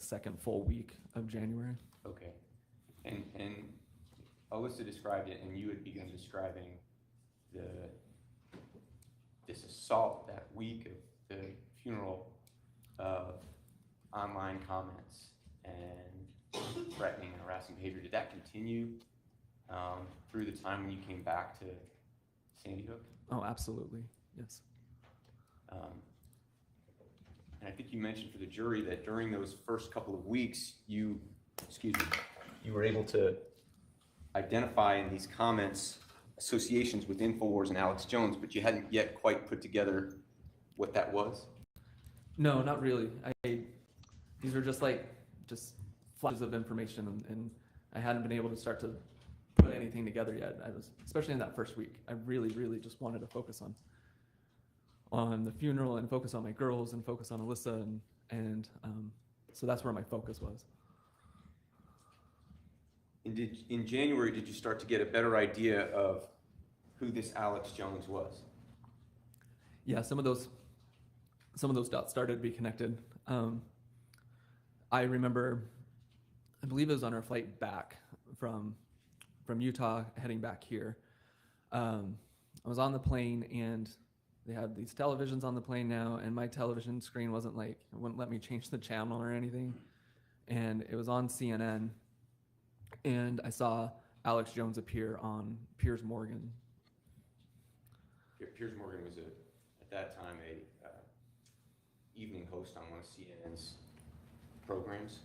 second full week of January. Okay. And Alyssa described it, and you had begun describing this assault that week of the funeral of online comments and threatening and harassing behavior. Did that continue through the time when you came back to Sandy Hook? Oh, absolutely, yes. And I think you mentioned for the jury that during those first couple of weeks, you were able to identify in these comments associations with Infowars and Alex Jones, but you hadn't yet quite put together what that was? No, not really. These were just flashes of information, and I hadn't been able to start to put anything together yet. I was, especially in that first week, I really just wanted to focus on the funeral and focus on my girls and focus on Alyssa, and so that's where my focus was. And in January, did you start to get a better idea of who this Alex Jones was? Yeah, some of those dots started to be connected. I remember, I believe it was on our flight back from Utah, heading back here. I was on the plane, and they had these televisions on the plane now, and my television screen wouldn't let me change the channel or anything. And it was on CNN, and I saw Alex Jones appear on Piers Morgan. Piers Morgan was at that time a evening host on one of CNN's programs.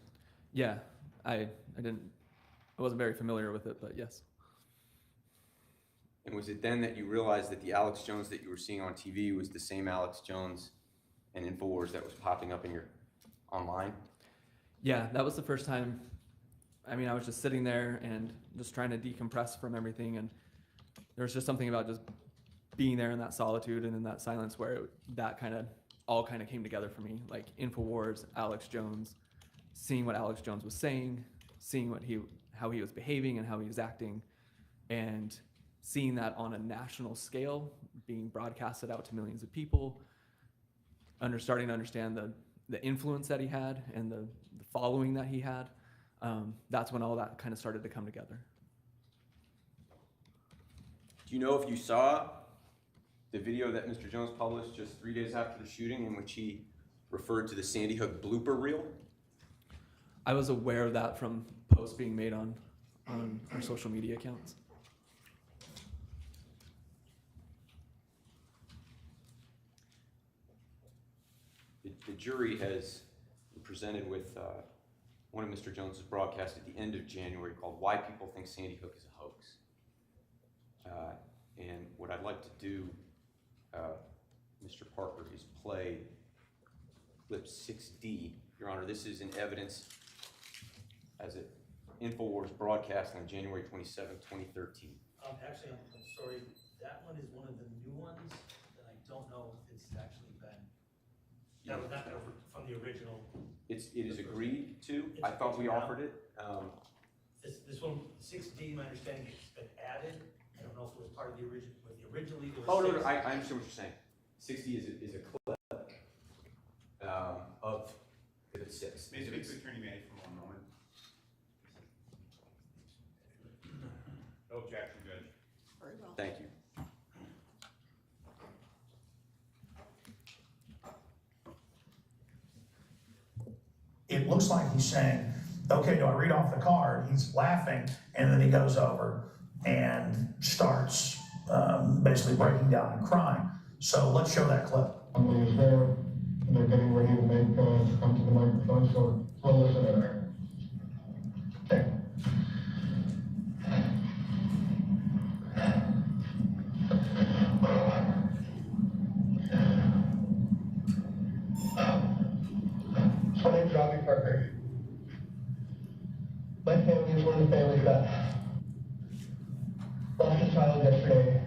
Yeah, I wasn't very familiar with it, but yes. And was it then that you realized that the Alex Jones that you were seeing on TV was the same Alex Jones and Infowars that was popping up in your online? Yeah, that was the first time. I mean, I was just sitting there and just trying to decompress from everything, and there was just something about just being there in that solitude and in that silence where that all came together for me. Like Infowars, Alex Jones, seeing what Alex Jones was saying, seeing how he was behaving and how he was acting, and seeing that on a national scale being broadcasted out to millions of people, starting to understand the influence that he had and the following that he had. That's when all that kind of started to come together. Do you know if you saw the video that Mr. Jones published just 3 days after the shooting, in which he referred to the Sandy Hook blooper reel? I was aware of that from posts being made on our social media accounts. The jury has been presented with one of Mr. Jones's broadcasts at the end of January called "Why People Think Sandy Hook is a Hoax." And what I'd like to do, Mr. Parker, is play clip 6D. Your Honor, this is in evidence as an Infowars broadcast on January 27, 2013. Actually, I'm sorry. That one is one of the new ones that I don't know if it's actually been. That was not from the original. It is agreed to. I thought we offered it. This one, 6D, my understanding, has been added. I don't know if it was part of the original. Originally, there was Oh, no, I understand what you're saying. 60 is a clip of the 6. May I speak to Attorney Manny for one moment? No objection, Judge. Very well. Thank you. It looks like he's saying, okay, do I read off the card? He's laughing, and then he goes over and starts basically breaking down and crying. So let's show that clip. Somebody is there, and they're getting ready to make come to the microphone, so we'll listen to her. Okay. My name's Robbie Parker. My family is one of the families that lost a child yesterday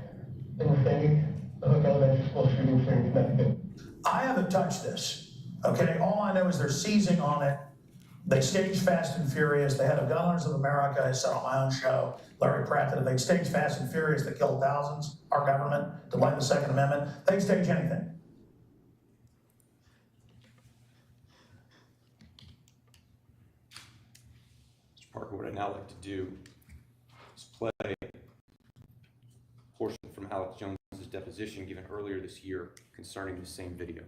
in the Sandy Hook Elementary School shooting here in Connecticut. I haven't touched this, okay? All I know is they're seizing on it. They staged Fast and Furious. The head of Gun Owners of America, I said on my own show, Larry Pratt, that if they stage Fast and Furious that killed thousands, our government, to like the Second Amendment, they stage anything. Parker, what I'd now like to do is play a portion from Alex Jones's deposition given earlier this year concerning the same video.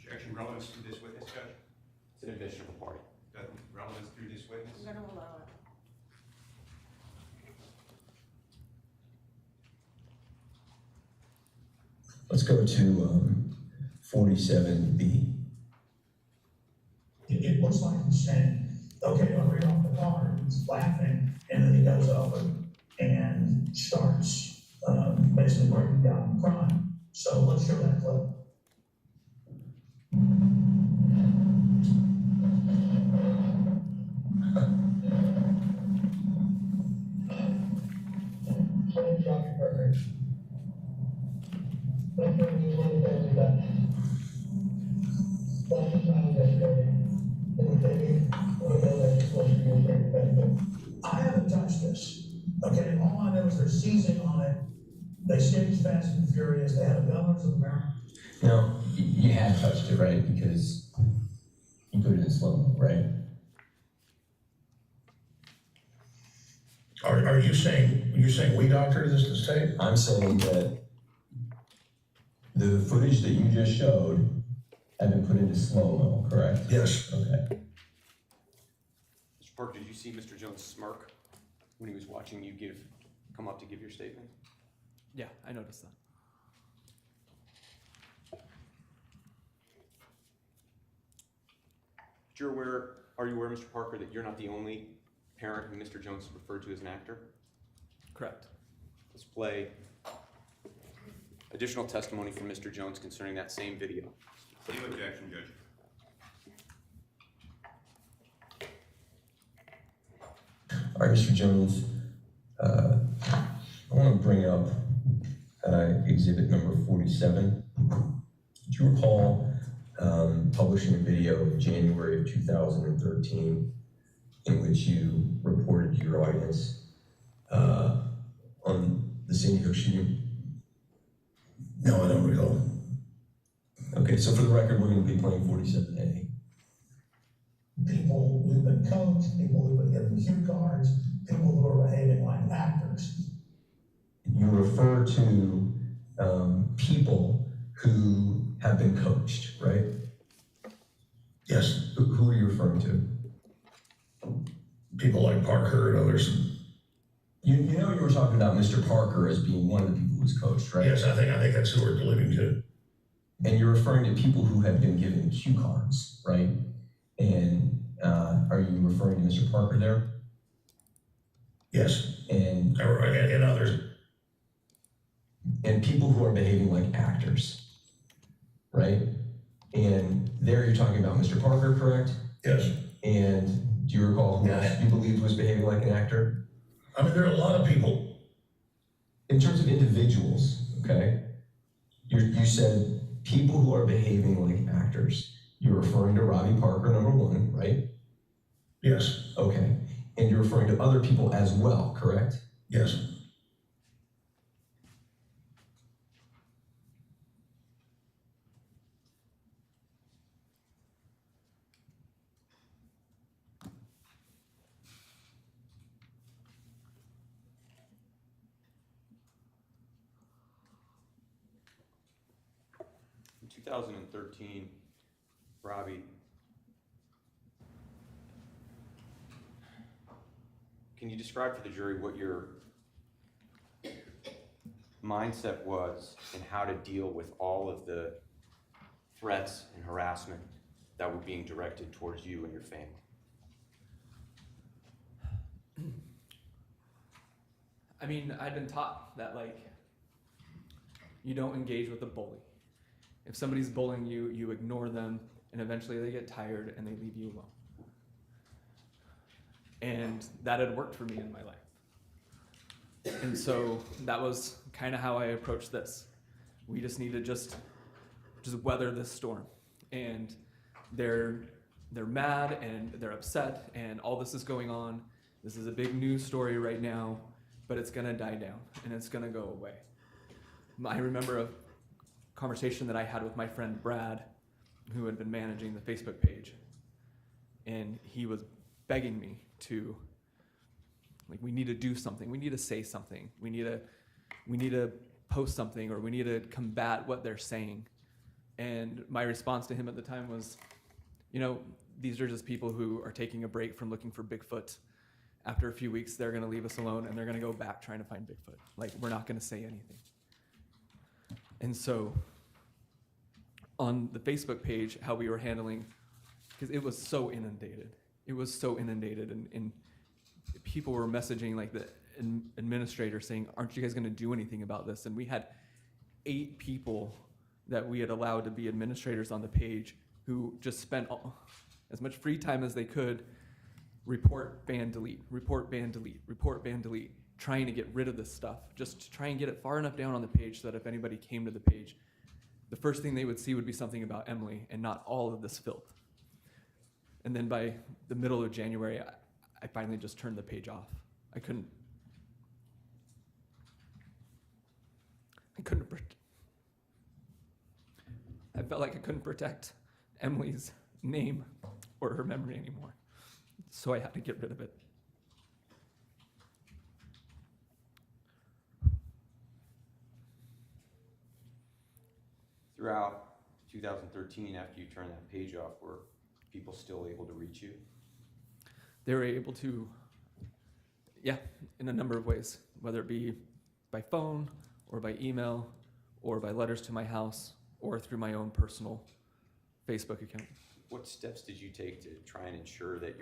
Objection, relevance to this witness, Judge? It's an admission of the party. Doesn't relevance through this witness? I'm gonna allow it. Let's go to 47B. It looks like he's saying, okay, I'll read off the card, he's laughing, and then he goes over and starts, basically breaking down crime. So let's show that clip. James Rocky Parker. My friend is one of the things that lots of times yesterday in the city, we know that it's supposed to be a great benefit. I haven't touched this, okay? All I know is they're seizing on it. They staged Fast and Furious, they had a Gunners of America. Now, you had touched it, right? Because you put it in slow-mo, right? Are you saying we doctored this tape? I'm saying that the footage that you just showed had been put into slow-mo, correct? Yes. Okay. Mr. Parker, did you see Mr. Jones smirk when he was watching you come up to give your statement? Yeah, I noticed that. Are you aware, Mr. Parker, that you're not the only parent who Mr. Jones referred to as an actor? Correct. Let's play additional testimony from Mr. Jones concerning that same video. No objection, Judge. All right, Mr. Jones, I want to bring up exhibit number 47. Do you recall publishing a video in January of 2013 in which you reported to your audience on the Sandy Hook shooting? No, I don't recall. Okay, so for the record, we're going to be playing 47A. People who've been coached, people who've been given cue cards, people who are behaving like actors. You refer to people who have been coached, right? Yes, Who are you referring to? people like Parker and others. You know you were talking about Mr. Parker as being one of the people who was coached, right? Yes, I think that's who we're alluding to. And you're referring to people who have been given cue cards, right? And are you referring to Mr. Parker there? Yes, And and others. people who are behaving like actors, right? And there you're talking about Mr. Parker, correct? Yes. And do you recall who else you believed was behaving like an actor? I mean, there are a lot of people. In terms of individuals, okay? You said people who are behaving like actors. You're referring to Robbie Parker, number one, right? Yes, Okay. And you're referring to other people as well, correct? yes. In 2013, Robbie, can you describe for the jury what your mindset was and how to deal with all of the threats and harassment that were being directed towards you and your family? I mean, I'd been taught that, like, you don't engage with a bully. If somebody's bullying you, you ignore them, and eventually they get tired and they leave you alone. And that had worked for me in my life. And so that was kind of how I approached this. We just need to just weather this storm. And they're mad and they're upset and all this is going on. This is a big news story right now, but it's gonna die down and it's gonna go away. I remember a conversation that I had with my friend Brad, who had been managing the Facebook page. And he was begging me to, like, we need to do something, we need to say something, we need to post something, or we need to combat what they're saying. And my response to him at the time was, you know, these are just people who are taking a break from looking for Bigfoot. After a few weeks, they're going to leave us alone and they're going to go back trying to find Bigfoot. Like, we're not going to say anything. And so on the Facebook page, how we were handling, because it was so inundated. It was so inundated, and people were messaging, like, the administrator saying, aren't you guys going to do anything about this? And we had 8 people that we had allowed to be administrators on the page who just spent as much free time as they could report, ban, delete, report, ban, delete, report, ban, delete, trying to get rid of this stuff, just to try and get it far enough down on the page so that if anybody came to the page, the first thing they would see would be something about Emily and not all of this filth. And then by the middle of January, I finally just turned the page off. I couldn't I felt like I couldn't protect Emily's name or her memory anymore. So I had to get rid of it. Throughout 2013, after you turned that page off, were people still able to reach you? They were able to, yeah, in a number of ways, whether it be by phone or by email or by letters to my house or through my own personal Facebook account. What steps did you take to try and ensure that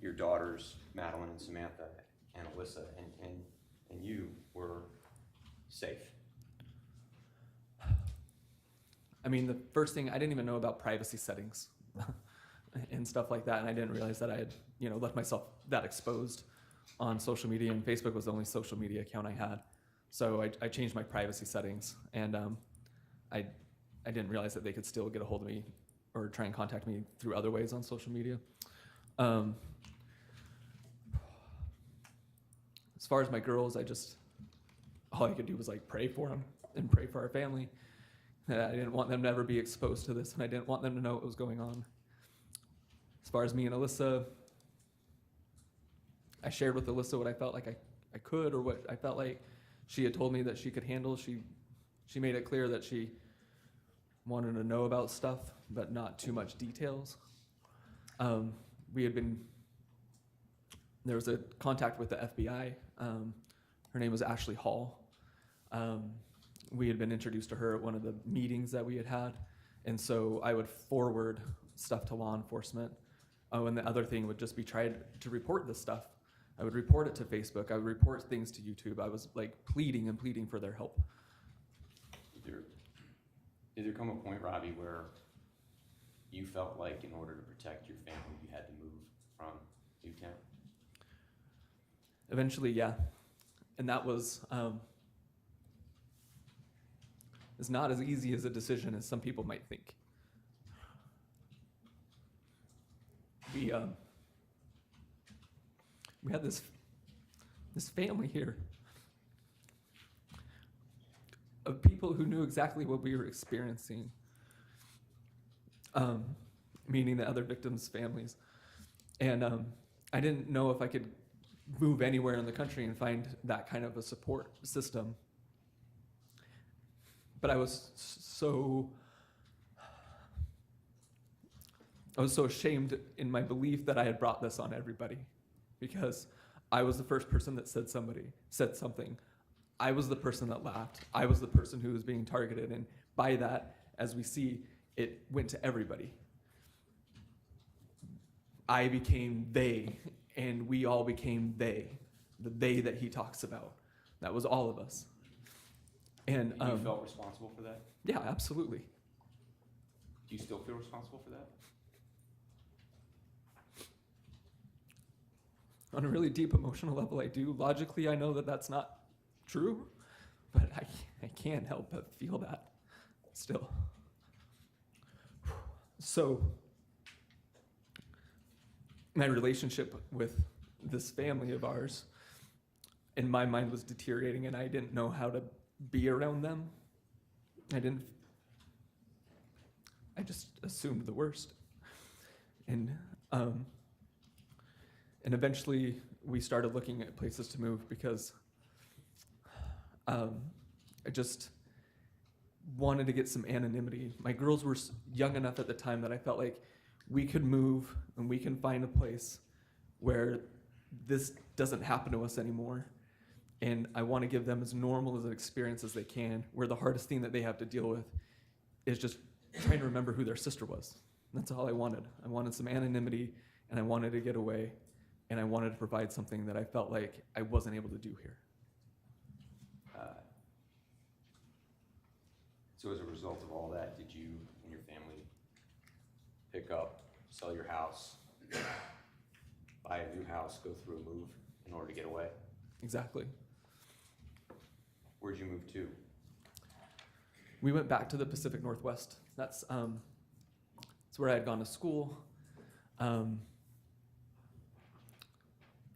your daughters, Madeline and Samantha and Alyssa, and you were safe? I mean, the first thing, I didn't even know about privacy settings and stuff like that, and I didn't realize that I had, left myself that exposed on social media, and Facebook was the only social media account I had. So I changed my privacy settings, and I didn't realize that they could still get a hold of me or try and contact me through other ways on social media. As far as my girls, all I could do was pray for them and pray for our family. I didn't want them to ever be exposed to this, and I didn't want them to know what was going on. As far as me and Alyssa, I shared with Alyssa what I felt like I could, or what I felt like she had told me that she could handle. She made it clear that she wanted to know about stuff, but not too much details. There was a contact with the FBI. Her name was Ashley Hall. We had been introduced to her at one of the meetings that we had had, and so I would forward stuff to law enforcement. And the other thing would just be try to report this stuff. I would report it to Facebook. I would report things to YouTube. I was pleading for their help. Did there come a point, Robbie, where you felt like in order to protect your family, you had to move from Newtown? Eventually, yeah. And that was, it's not as easy as a decision as some people might think. We had this family here of people who knew exactly what we were experiencing, meaning the other victims' families. And I didn't know if I could move anywhere in the country and find that kind of a support system. But I was so ashamed in my belief that I had brought this on everybody, because I was the first person that said something. I was the person that laughed. I was the person who was being targeted. And by that, as we see, it went to everybody. I became they, and we all became they, the they that he talks about. That was all of us. And you felt responsible for that? Yeah, absolutely. Do you still feel responsible for that? On a really deep emotional level, I do. Logically, I know that that's not true, but I can't help but feel that still. So my relationship with this family of ours, in my mind, was deteriorating, and I didn't know how to be around them. I just assumed the worst. And And eventually we started looking at places to move because I just wanted to get some anonymity. My girls were young enough at the time that I felt like we could move and we can find a place where this doesn't happen to us anymore. And I want to give them as normal as an experience as they can, where the hardest thing that they have to deal with is just trying to remember who their sister was. That's all I wanted. I wanted some anonymity, and I wanted to get away, and I wanted to provide something that I felt like I wasn't able to do here. So as a result of all that, did you and your family pick up, sell your house, buy a new house, go through a move in order to get away? Exactly. Where'd you move to? We went back to the Pacific Northwest. That's where I had gone to school. It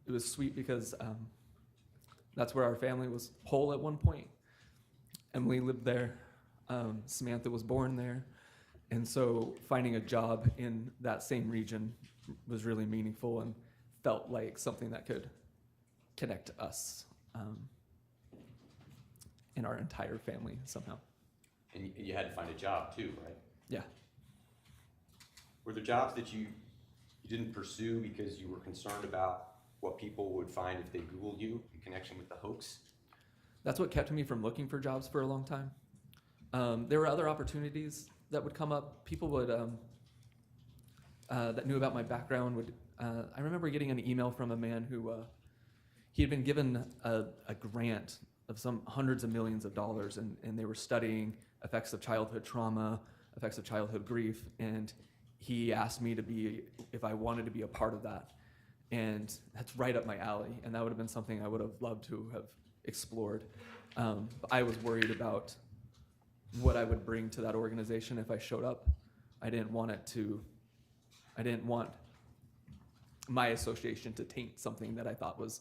was sweet because that's where our family was whole at one point. Emily lived there. Samantha was born there. And so finding a job in that same region was really meaningful and felt like something that could connect us and our entire family somehow. And you had to find a job too, right? Yeah. Were there jobs that you didn't pursue because you were concerned about what people would find if they Googled you in connection with the hoax? That's what kept me from looking for jobs for a long time. There were other opportunities that would come up. People would, that knew about my background would, I remember getting an email from a man who, he had been given a grant of some hundreds of millions of dollars, and they were studying effects of childhood trauma, effects of childhood grief, and he asked me to be, if I wanted to be a part of that. And that's right up my alley, and that would have been something I would have loved to have explored. But I was worried about what I would bring to that organization if I showed up. I didn't want my association to taint something that I thought was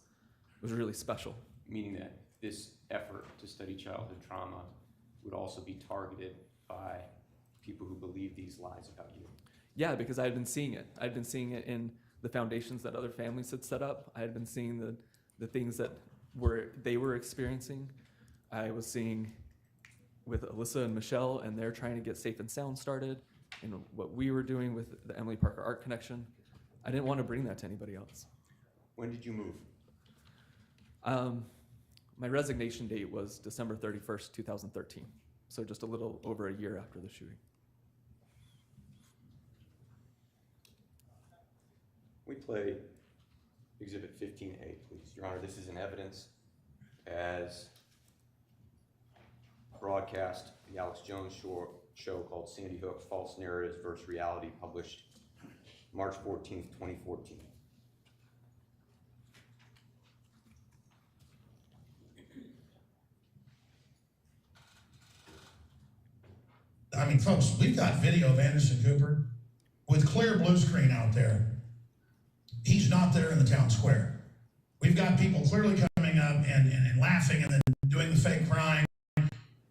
really special. Meaning that this effort to study childhood trauma would also be targeted by people who believe these lies about you. Yeah, because I had been seeing it. I'd been seeing it in the foundations that other families had set up. I had been seeing the things that they were experiencing. I was seeing with Alyssa and Michelle, and they're trying to get Safe and Sound started, and what we were doing with the Emily Parker Art Connection. I didn't want to bring that to anybody else. When did you move? My resignation date was December 31st, 2013. So just a little over a year after the shooting. We play Exhibit 15A, please. Your Honor, this is an evidence as broadcast the Alex Jones show called Sandy Hook, False Narratives versus Reality, published March 14th, 2014. I mean, folks, we've got video of Anderson Cooper with clear blue screen out there. He's not there in the town square. We've got people clearly coming up and laughing and then doing the fake crying.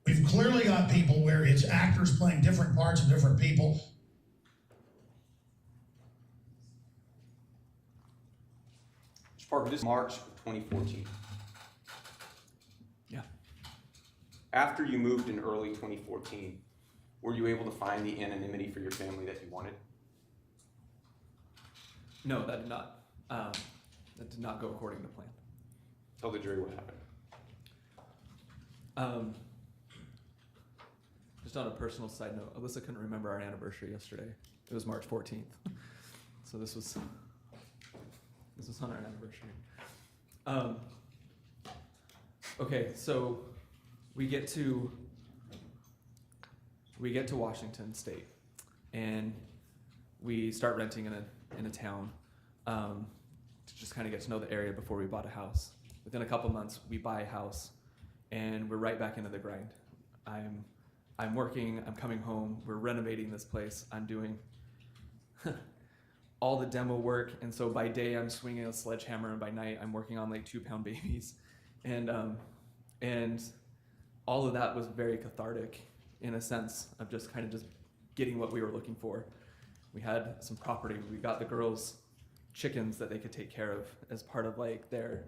We've clearly got people where it's actors playing different parts of different people. Mr. Parker, this is March of 2014. Yeah. After you moved in early 2014, were you able to find the anonymity for your family that you wanted? No, that did not. That did not go according to plan. Tell the jury what happened. Just on a personal side note, Alyssa couldn't remember our anniversary yesterday. It was March 14th. So this was on our anniversary. Okay, so we get to Washington State, and we start renting in a town to just kind of get to know the area before we bought a house. Within a couple months, we buy a house, and we're right back into the grind. I'm working, I'm coming home, we're renovating this place, I'm doing all the demo work, and so by day I'm swinging a sledgehammer, and by night I'm working on like 2-pound babies. And all of that was very cathartic in a sense of just kind of just getting what we were looking for. We had some property, we got the girls chickens that they could take care of as part of like their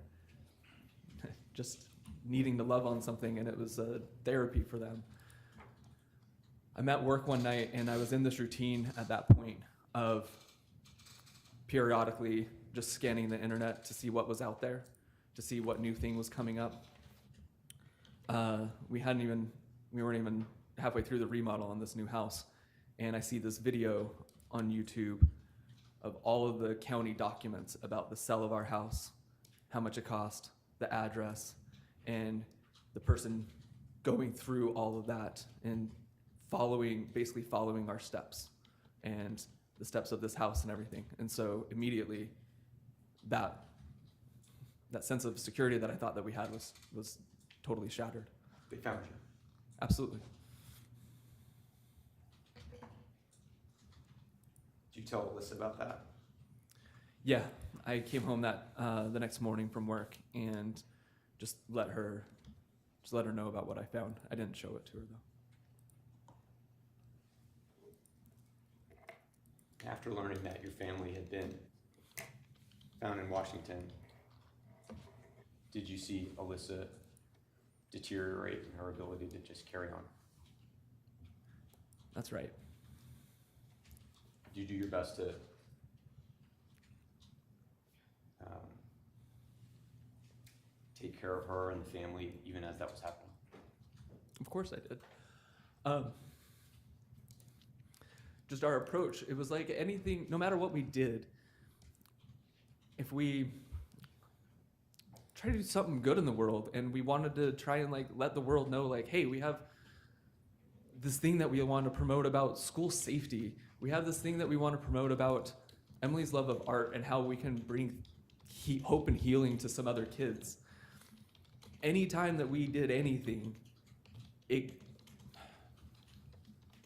just needing to love on something, and it was a therapy for them. I'm at work one night and I was in this routine at that point of periodically just scanning the internet to see what was out there, to see what new thing was coming up. We weren't even halfway through the remodel on this new house, and I see this video on YouTube of all of the county documents about the sale of our house, how much it cost, the address, and the person going through all of that and basically following our steps and the steps of this house and everything. And so immediately that sense of security that I thought that we had was totally shattered. They found you. Absolutely. Did you tell Alyssa about that? Yeah, I came home the next morning from work and just let her know about what I found. I didn't show it to her though. After learning that your family had been found in Washington, did you see Alyssa deteriorate in her ability to just carry on? That's right. Did you do your best to take care of her and the family even as that was happening? Of course I did. Just our approach, it was like anything, no matter what we did, if we try to do something good in the world and we wanted to try and like let the world know like, hey, we have this thing that we want to promote about school safety. We have this thing that we want to promote about Emily's love of art and how we can bring hope and healing to some other kids. Anytime that we did anything, it,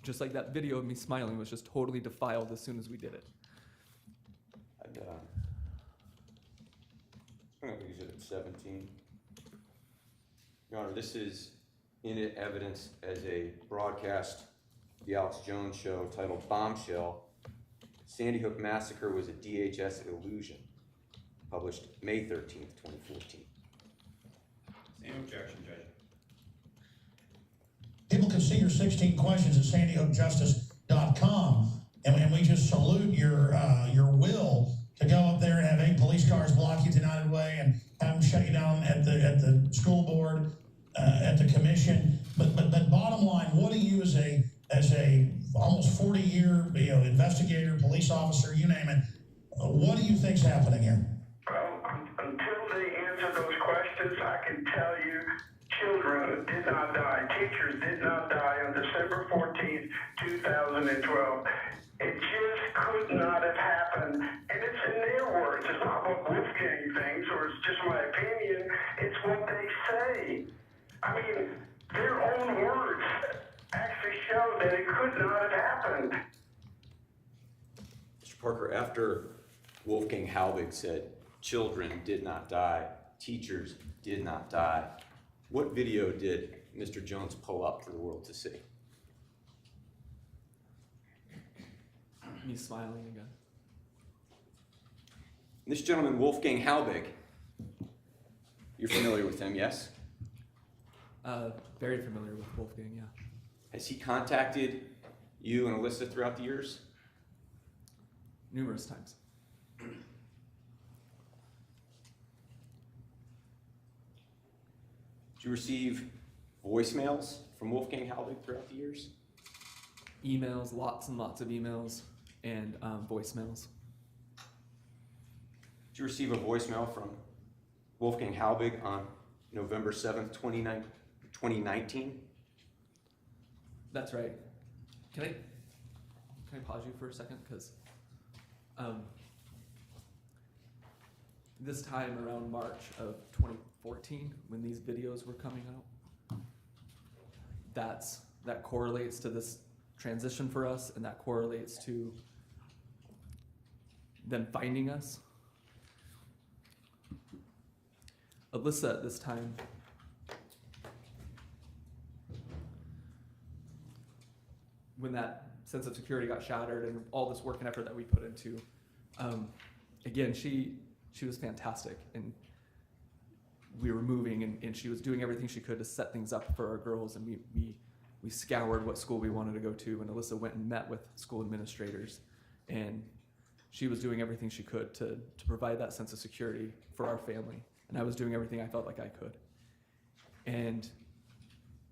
just like that video of me smiling, was just totally defiled as soon as we did it. I'm going to use it at 17. Your Honor, this is in evidence as a broadcast of the Alex Jones show titled Bombshell. Sandy Hook Massacre was a DHS illusion, published May 13th, 2014. Same objection, Judge. People can see your 16 questions at sandyhookjustice.com, and we just salute your will to go up there and have 8 police cars block you the United Way and have them shut you down at the school board, at the commission. But bottom line, what do you as a almost 40-year investigator, police officer, you name it, what do you think's happening here? Well, until they answer those questions, I can tell you children did not die. Teachers did not die on December 14th, 2012. It just could not have happened. And it's in their words. It's not what Wolfgang thinks or it's just my opinion. It's what they say. I mean, their own words actually show that it could not have happened. Mr. Parker, after Wolfgang Halbig said children did not die, teachers did not die, what video did Mr. Jones pull up for the world to see? Me smiling again. This gentleman, Wolfgang Halbig, you're familiar with him, yes? Very familiar with Wolfgang, yeah. Has he contacted you and Alyssa throughout the years? Numerous times. Did you receive voicemails from Wolfgang Halbig throughout the years? Emails, lots and lots of emails, and voicemails. Did you receive a voicemail from Wolfgang Halbig on November 7th, 2019? That's right. Can I pause you for a second? Because this time around March of 2014, when these videos were coming out, that correlates to this transition for us, and that correlates to them finding us. Alyssa at this time when that sense of security got shattered and all this work and effort that we put into again, she was fantastic, and we were moving, and she was doing everything she could to set things up for our girls, and we scoured what school we wanted to go to, and Alyssa went and met with school administrators, and she was doing everything she could to provide that sense of security for our family, and I was doing everything I felt like I could. And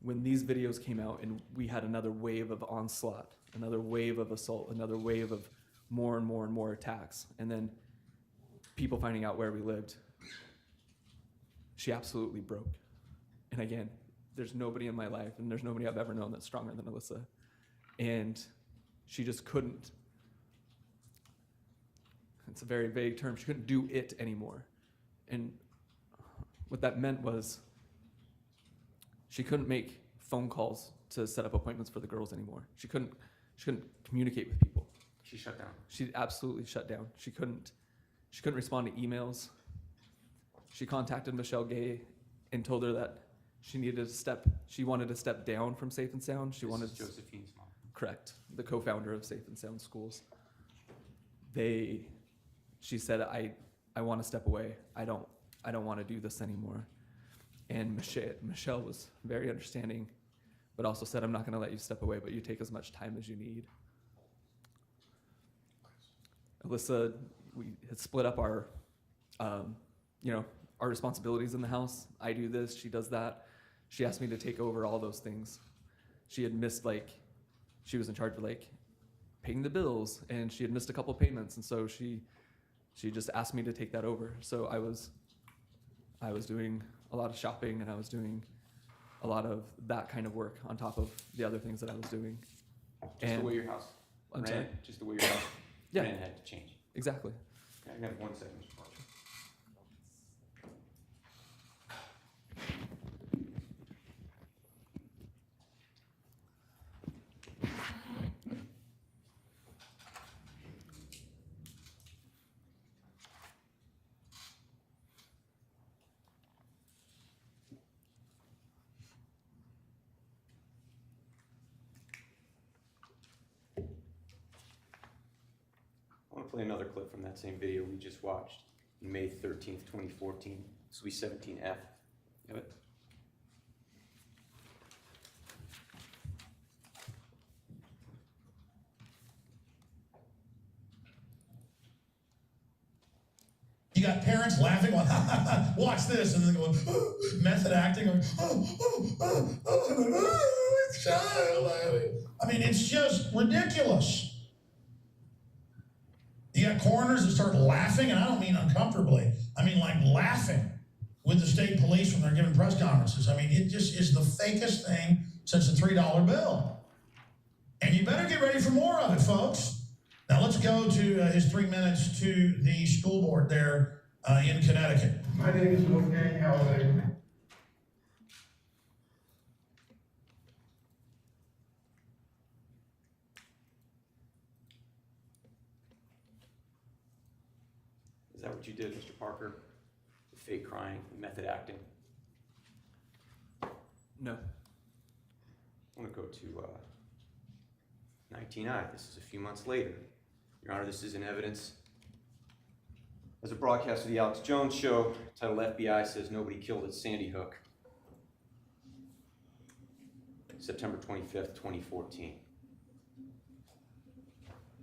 when these videos came out and we had another wave of onslaught, another wave of assault, another wave of more and more and more attacks, and then people finding out where we lived, she absolutely broke. And again, there's nobody in my life, and there's nobody I've ever known that's stronger than Alyssa. And she just couldn't, it's a very vague term, she couldn't do it anymore. And what that meant was she couldn't make phone calls to set up appointments for the girls anymore. She couldn't communicate with people. She shut down. She absolutely shut down. She couldn't respond to emails. She contacted Michelle Gay and told her that she wanted to step down from Safe and Sound. She wanted Josephine's mom. Correct, the co-founder of Safe and Sound Schools. She said, I want to step away. I don't want to do this anymore. And Michelle was very understanding, but also said, I'm not going to let you step away, but you take as much time as you need. Alyssa, we had split up our responsibilities in the house. I do this, she does that. She asked me to take over all those things. She had missed, she was in charge of paying the bills, and she had missed a couple payments, and so she just asked me to take that over. So I was doing a lot of shopping, and I was doing a lot of that kind of work on top of the other things that I was doing. Just the way your house I'm ran, sorry? just the way your house Yeah. ran had to change. Exactly. Okay, I have 1 second, Mr. Parker. I want to play another clip from that same video we just watched, May 13th, 2014. This will be 17F. Have it? You got parents laughing, going, watch this, and then going, method acting, going, it's child. I mean, it's just ridiculous. You got coroners that start laughing, and I don't mean uncomfortably. I mean laughing with the state police when they're giving press conferences. I mean, it just is the fakest thing since the $3 bill. And you better get ready for more of it, folks. Now let's go to his 3 minutes to the school board there in Connecticut. My name is Wolfgang Howard. Is that what you did, Mr. Parker? The fake crying, the method acting? No. I want to go to 19I. This is a few months later. Your Honor, this is in evidence. As a broadcast of the Alex Jones Show, titled FBI Says Nobody Killed at Sandy Hook. September 25th, 2014.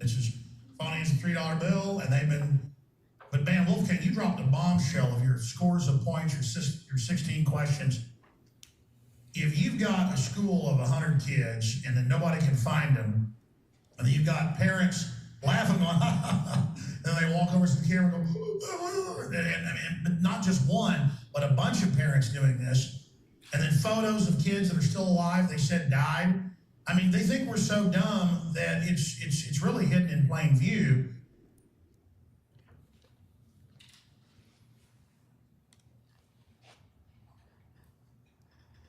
It's as funny as a $3 bill, and they've been, but man, Wolfgang, you dropped a bombshell of your scores of points, your 16 questions. If you've got a school of 100 kids and then nobody can find them, and then you've got parents laughing, going, and then they walk over to the camera and go, and not just one, but a bunch of parents doing this, and then photos of kids that are still alive, they said died. I mean, they think we're so dumb that it's really hidden in plain view.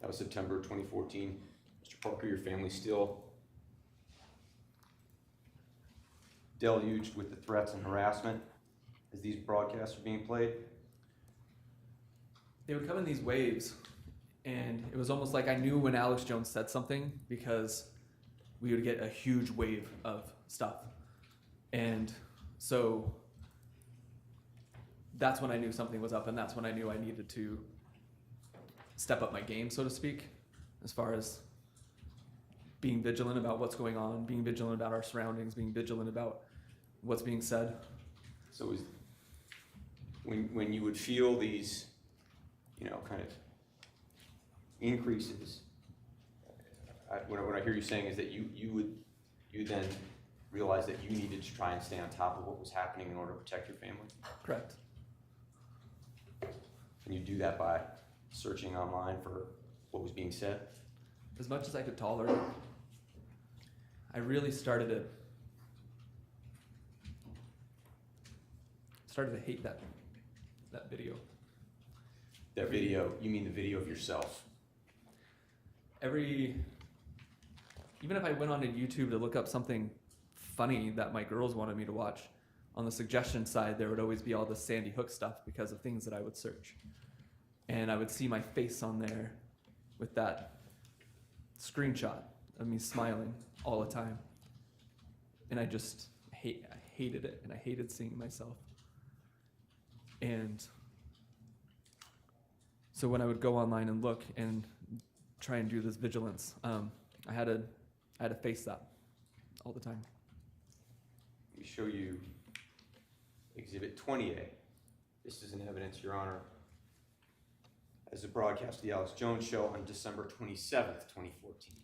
That was September 2014. Mr. Parker, your family still deluged with the threats and harassment as these broadcasts are being played? They would come in these waves, and it was almost like I knew when Alex Jones said something, because we would get a huge wave of stuff. And so that's when I knew something was up, and that's when I knew I needed to step up my game, so to speak, as far as being vigilant about what's going on, being vigilant about our surroundings, being vigilant about what's being said. So when you would feel these, kind of increases, what I hear you saying is that you then realize that you needed to try and stay on top of what was happening in order to protect your family? Correct. And you do that by searching online for what was being said? As much as I could tolerate, I really started to hate that video. That video, you mean the video of yourself? Even if I went onto YouTube to look up something funny that my girls wanted me to watch, on the suggestion side, there would always be all the Sandy Hook stuff because of things that I would search. And I would see my face on there with that screenshot of me smiling all the time. And I hated it, and I hated seeing myself. And so when I would go online and look and try and do this vigilance, I had to face that all the time. We show you Exhibit 20A. This is an evidence, Your Honor, as a broadcast of the Alex Jones Show on December 27th, 2014.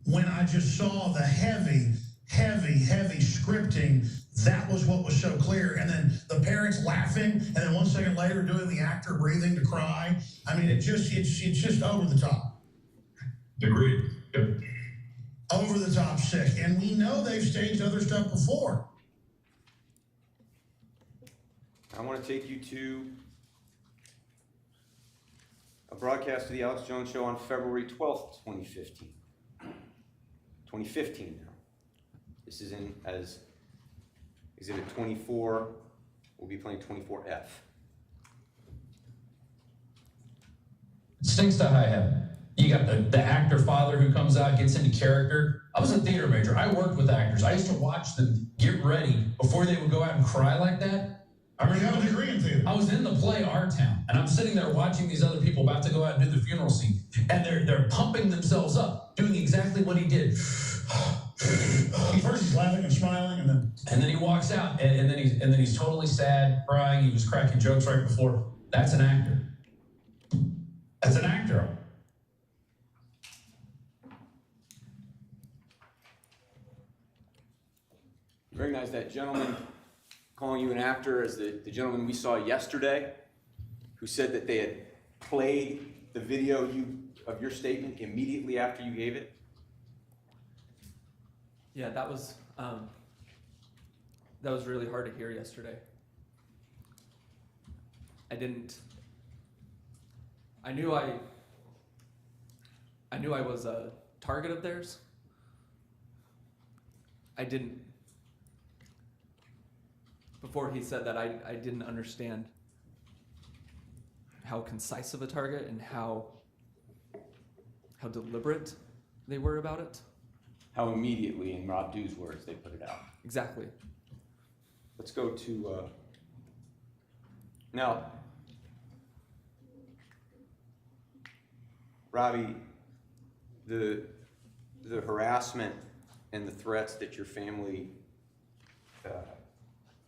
When I just saw the heavy scripting, that was what was so clear. And then the parents laughing, and then 1 second later doing the actor breathing to cry. I mean, it's just over the top. Agreed. Yep. Over the top sick. And we know they've staged other stuff before. I want to take you to a broadcast of the Alex Jones Show on February 12th, 2015. 2015 now. This is in as Exhibit 24. We'll be playing 24F. It stinks to high heaven. You got the actor father who comes out, gets into character. I was a theater major. I worked with actors. I used to watch them get ready before they would go out and cry like that. I You have a degree in theater. I was in the play Our Town, and I'm sitting there watching these other people about to go out and do the funeral scene, and they're pumping themselves up, doing exactly what he did. First he's laughing and smiling, and then he walks out, and then he's totally sad, crying. He was cracking jokes right before. That's an actor. That's an actor. You recognize that gentleman calling you an actor as the gentleman we saw yesterday, who said that they had played the video of your statement immediately after you gave it? Yeah, that was really hard to hear yesterday. I knew I was a target of theirs. Before he said that, I didn't understand how concise of a target and how deliberate they were about it. How immediately, in Rob Dew's words, they put it out. Exactly. Let's go to, now, Robbie, the harassment and the threats that your family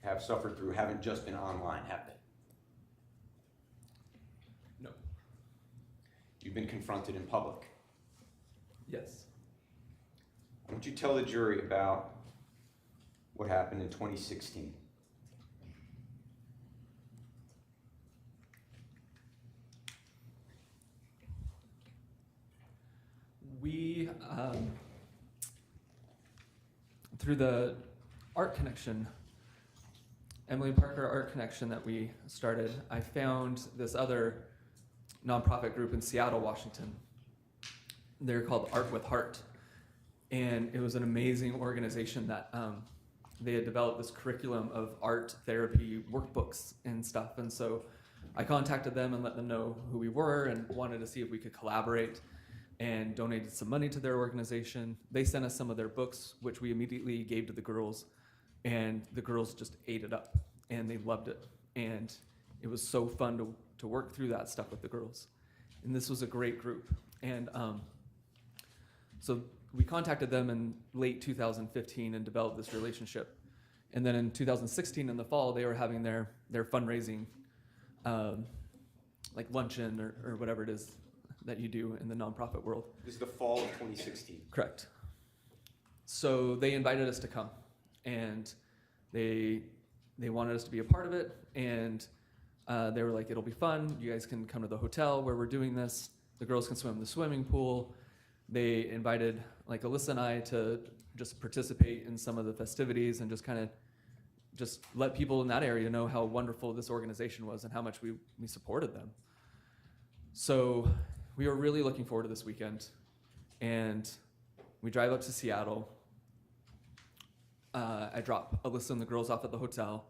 have suffered through haven't just been online, have they? No. You've been confronted in public. Yes. Why don't you tell the jury about what happened in 2016? We, through the Art Connection, Emily Parker Art Connection that we started, I found this other nonprofit group in Seattle, Washington. They're called Art with Heart. And it was an amazing organization that they had developed this curriculum of art therapy workbooks and stuff. And so I contacted them and let them know who we were and wanted to see if we could collaborate, and donated some money to their organization. They sent us some of their books, which we immediately gave to the girls And the girls just ate it up, and they loved it. And it was so fun to work through that stuff with the girls. And this was a great group. And so we contacted them in late 2015 and developed this relationship. And then in 2016, in the fall, they were having their fundraising, like luncheon or whatever it is that you do in the nonprofit world. This is the fall of 2016. Correct. So they invited us to come, and they wanted us to be a part of it, and they were like, it'll be fun. You guys can come to the hotel where we're doing this. The girls can swim in the swimming pool. They invited like Alyssa and I to just participate in some of the festivities and just kind of just let people in that area know how wonderful this organization was and how much we supported them. So we were really looking forward to this weekend, and we drive up to Seattle. I drop Alyssa and the girls off at the hotel.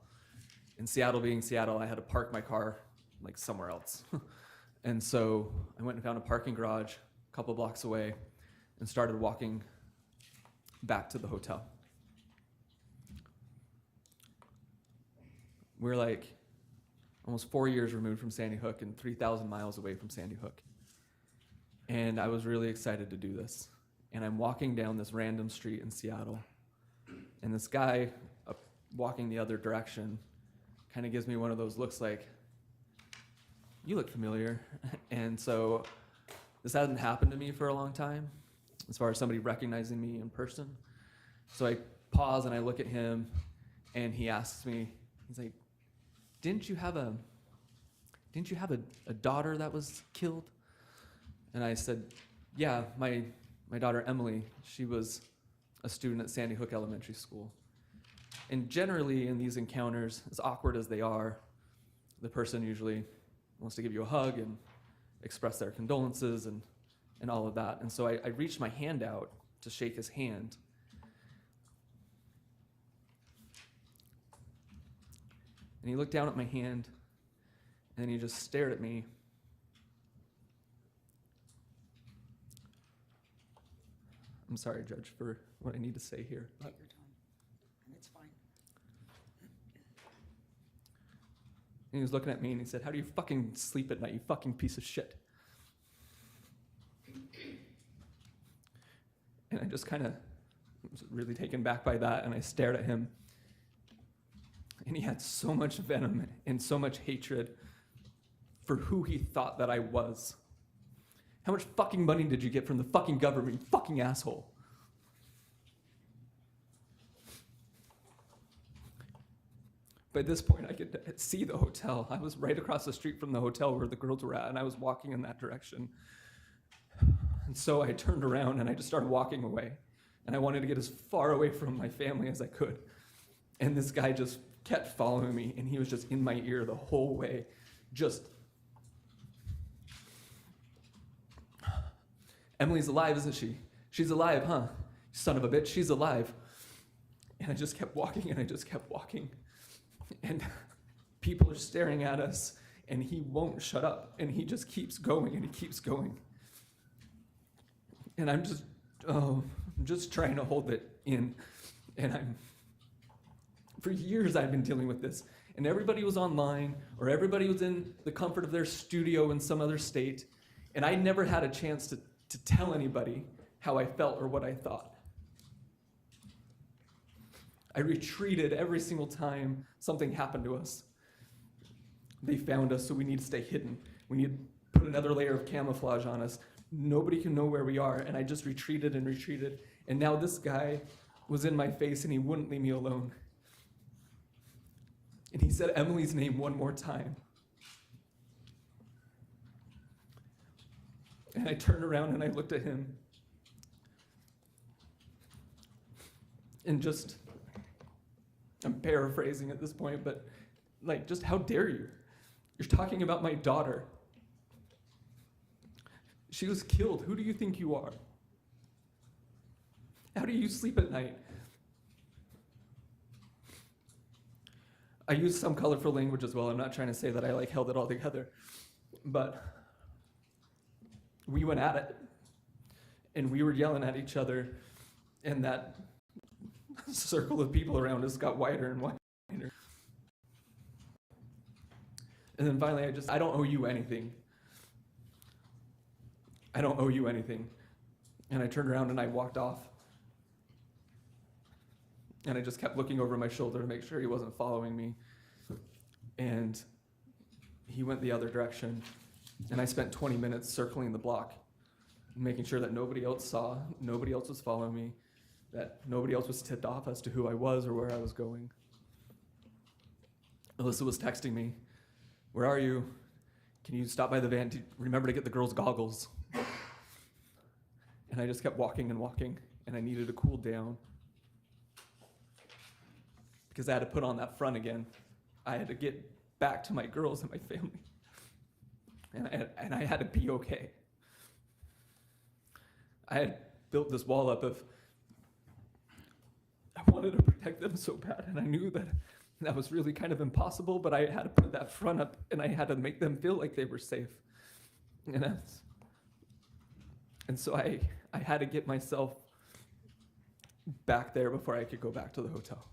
In Seattle being Seattle, I had to park my car like somewhere else. And so I went and found a parking garage a couple blocks away and started walking back to the hotel. We're like almost 4 years removed from Sandy Hook and 3,000 miles away from Sandy Hook. And I was really excited to do this. And I'm walking down this random street in Seattle, and this guy walking the other direction kind of gives me one of those looks like, you look familiar. And so this hasn't happened to me for a long time, as far as somebody recognizing me in person. So I pause and I look at him, and he asks me, he's like, didn't you have a daughter that was killed? And I said, yeah, my daughter Emily, she was a student at Sandy Hook Elementary School. And generally in these encounters, as awkward as they are, the person usually wants to give you a hug and express their condolences and all of that. And so I reached my hand out to shake his hand. And he looked down at my hand, and then he just stared at me. I'm sorry, Judge, for what I need to say here. Take your time, and it's fine. And he was looking at me and he said, how do you fucking sleep at night, you fucking piece of shit? And I just kind of was really taken back by that, and I stared at him. And he had so much venom and so much hatred for who he thought that I was. How much fucking money did you get from the fucking government, you fucking asshole? By this point, I could see the hotel. I was right across the street from the hotel where the girls were at, and I was walking in that direction. And so I turned around and I just started walking away. And I wanted to get as far away from my family as I could. And this guy just kept following me, and he was just in my ear the whole way. Just, Emily's alive, isn't she? She's alive, huh? Son of a bitch, she's alive. And I just kept walking, and I just kept walking. And people are staring at us, and he won't shut up, and he just keeps going, and he keeps going. And I'm just trying to hold it in. And for years I've been dealing with this, and everybody was online, or everybody was in the comfort of their studio in some other state, and I never had a chance to tell anybody how I felt or what I thought. I retreated every single time something happened to us. They found us, so we need to stay hidden. We need to put another layer of camouflage on us. Nobody can know where we are, and I just retreated and retreated. And now this guy was in my face, and he wouldn't leave me alone. And he said Emily's name one more time. And I turned around and I looked at him. And just, I'm paraphrasing at this point, but like, just how dare you? You're talking about my daughter. She was killed. Who do you think you are? How do you sleep at night? I use some colorful language as well. I'm not trying to say that I like held it all together, but we went at it, and we were yelling at each other, and that circle of people around us got wider and wider. And then finally, I don't owe you anything. I don't owe you anything. And I turned around and I walked off. And I just kept looking over my shoulder to make sure he wasn't following me. And he went the other direction. And I spent 20 minutes circling the block, making sure that nobody else saw, nobody else was following me, that nobody else was tipped off as to who I was or where I was going. Alyssa was texting me, "Where are you? Can you stop by the van? Remember to get the girls' goggles." And I just kept walking and walking, and I needed to cool down because I had to put on that front again. I had to get back to my girls and my family, and I had to be okay. I had built this wall up of, I wanted to protect them so bad, and I knew that was really kind of impossible, but I had to put that front up, and I had to make them feel like they were safe. And so I had to get myself back there before I could go back to the hotel.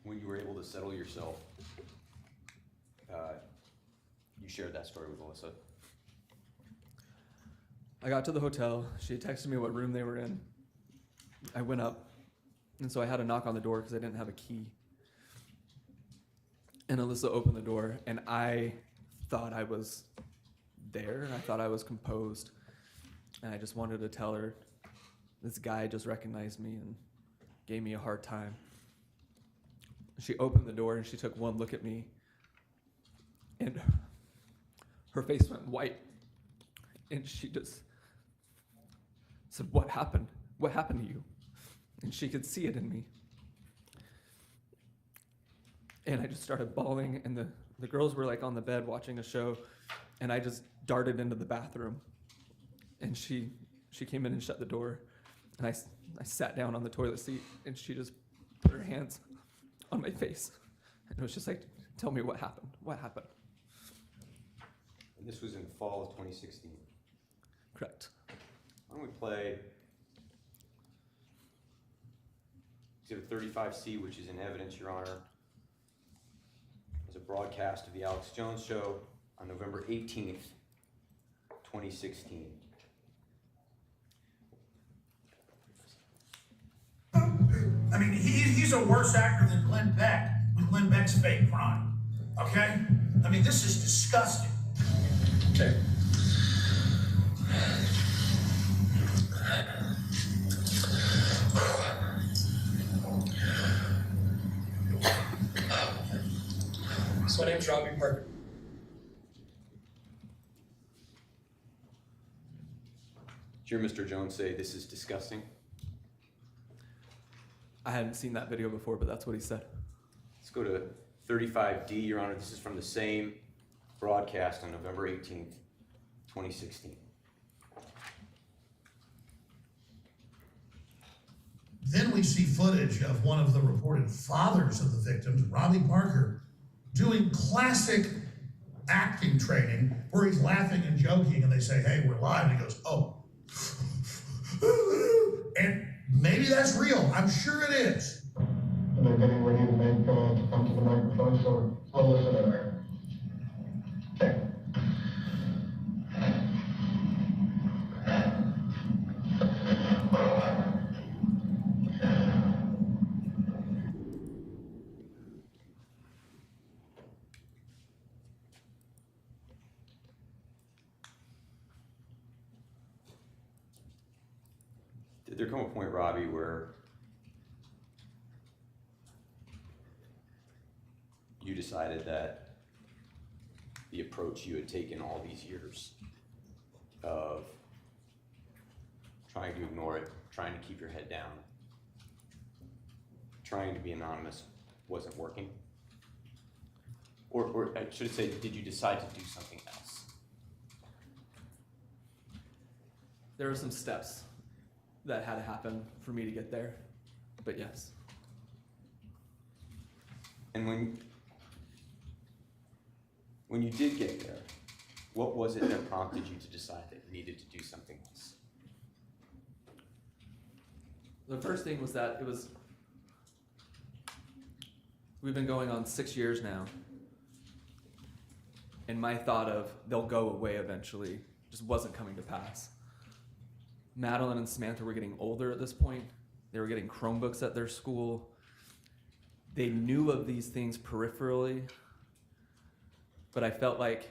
When you were able to settle yourself, you shared that story with Alyssa. I got to the hotel. She had texted me what room they were in. I went up, and so I had to knock on the door because I didn't have a key. And Alyssa opened the door, and I thought I was there, and I thought I was composed. And I just wanted to tell her, this guy just recognized me and gave me a hard time. She opened the door, and she took one look at me, and her face went white. And she just said, "What happened? What happened to you?" And she could see it in me. And I just started bawling, and the girls were like on the bed watching a show, and I just darted into the bathroom. And she came in and shut the door, and I sat down on the toilet seat, and she just put her hands on my face. And it was just like, "Tell me what happened. What happened?" And this was in fall of 2016. Correct. Why don't we play Exhibit 35C, which is in evidence, Your Honor. It was a broadcast of the Alex Jones Show on November 18th, 2016. I mean, he's a worse actor than Glenn Beck with Glenn Beck's fake crime. Okay? I mean, this is disgusting. Okay. So my name's Robbie Parker. Did you hear Mr. Jones say this is disgusting? I hadn't seen that video before, but that's what he said. Let's go to 35D, Your Honor. This is from the same broadcast on November 18th, 2016. Then we see footage of one of the reported fathers of the victims, Robbie Parker, doing classic acting training where he's laughing and joking, and they say, "Hey, we're live," and he goes, "Oh." And maybe that's real. I'm sure it is. And they're getting ready to come to the microphone, so we'll listen to her. Okay. Did there come a point, Robbie, where you decided that the approach you had taken all these years of trying to ignore it, trying to keep your head down, trying to be anonymous wasn't working? Or I should say, did you decide to do something else? There were some steps that had to happen for me to get there, but yes. And when you did get there, what was it that prompted you to decide that you needed to do something else? The first thing was that we've been going on 6 years now. And my thought of they'll go away eventually just wasn't coming to pass. Madeline and Samantha were getting older at this point. They were getting Chromebooks at their school. They knew of these things peripherally, but I felt like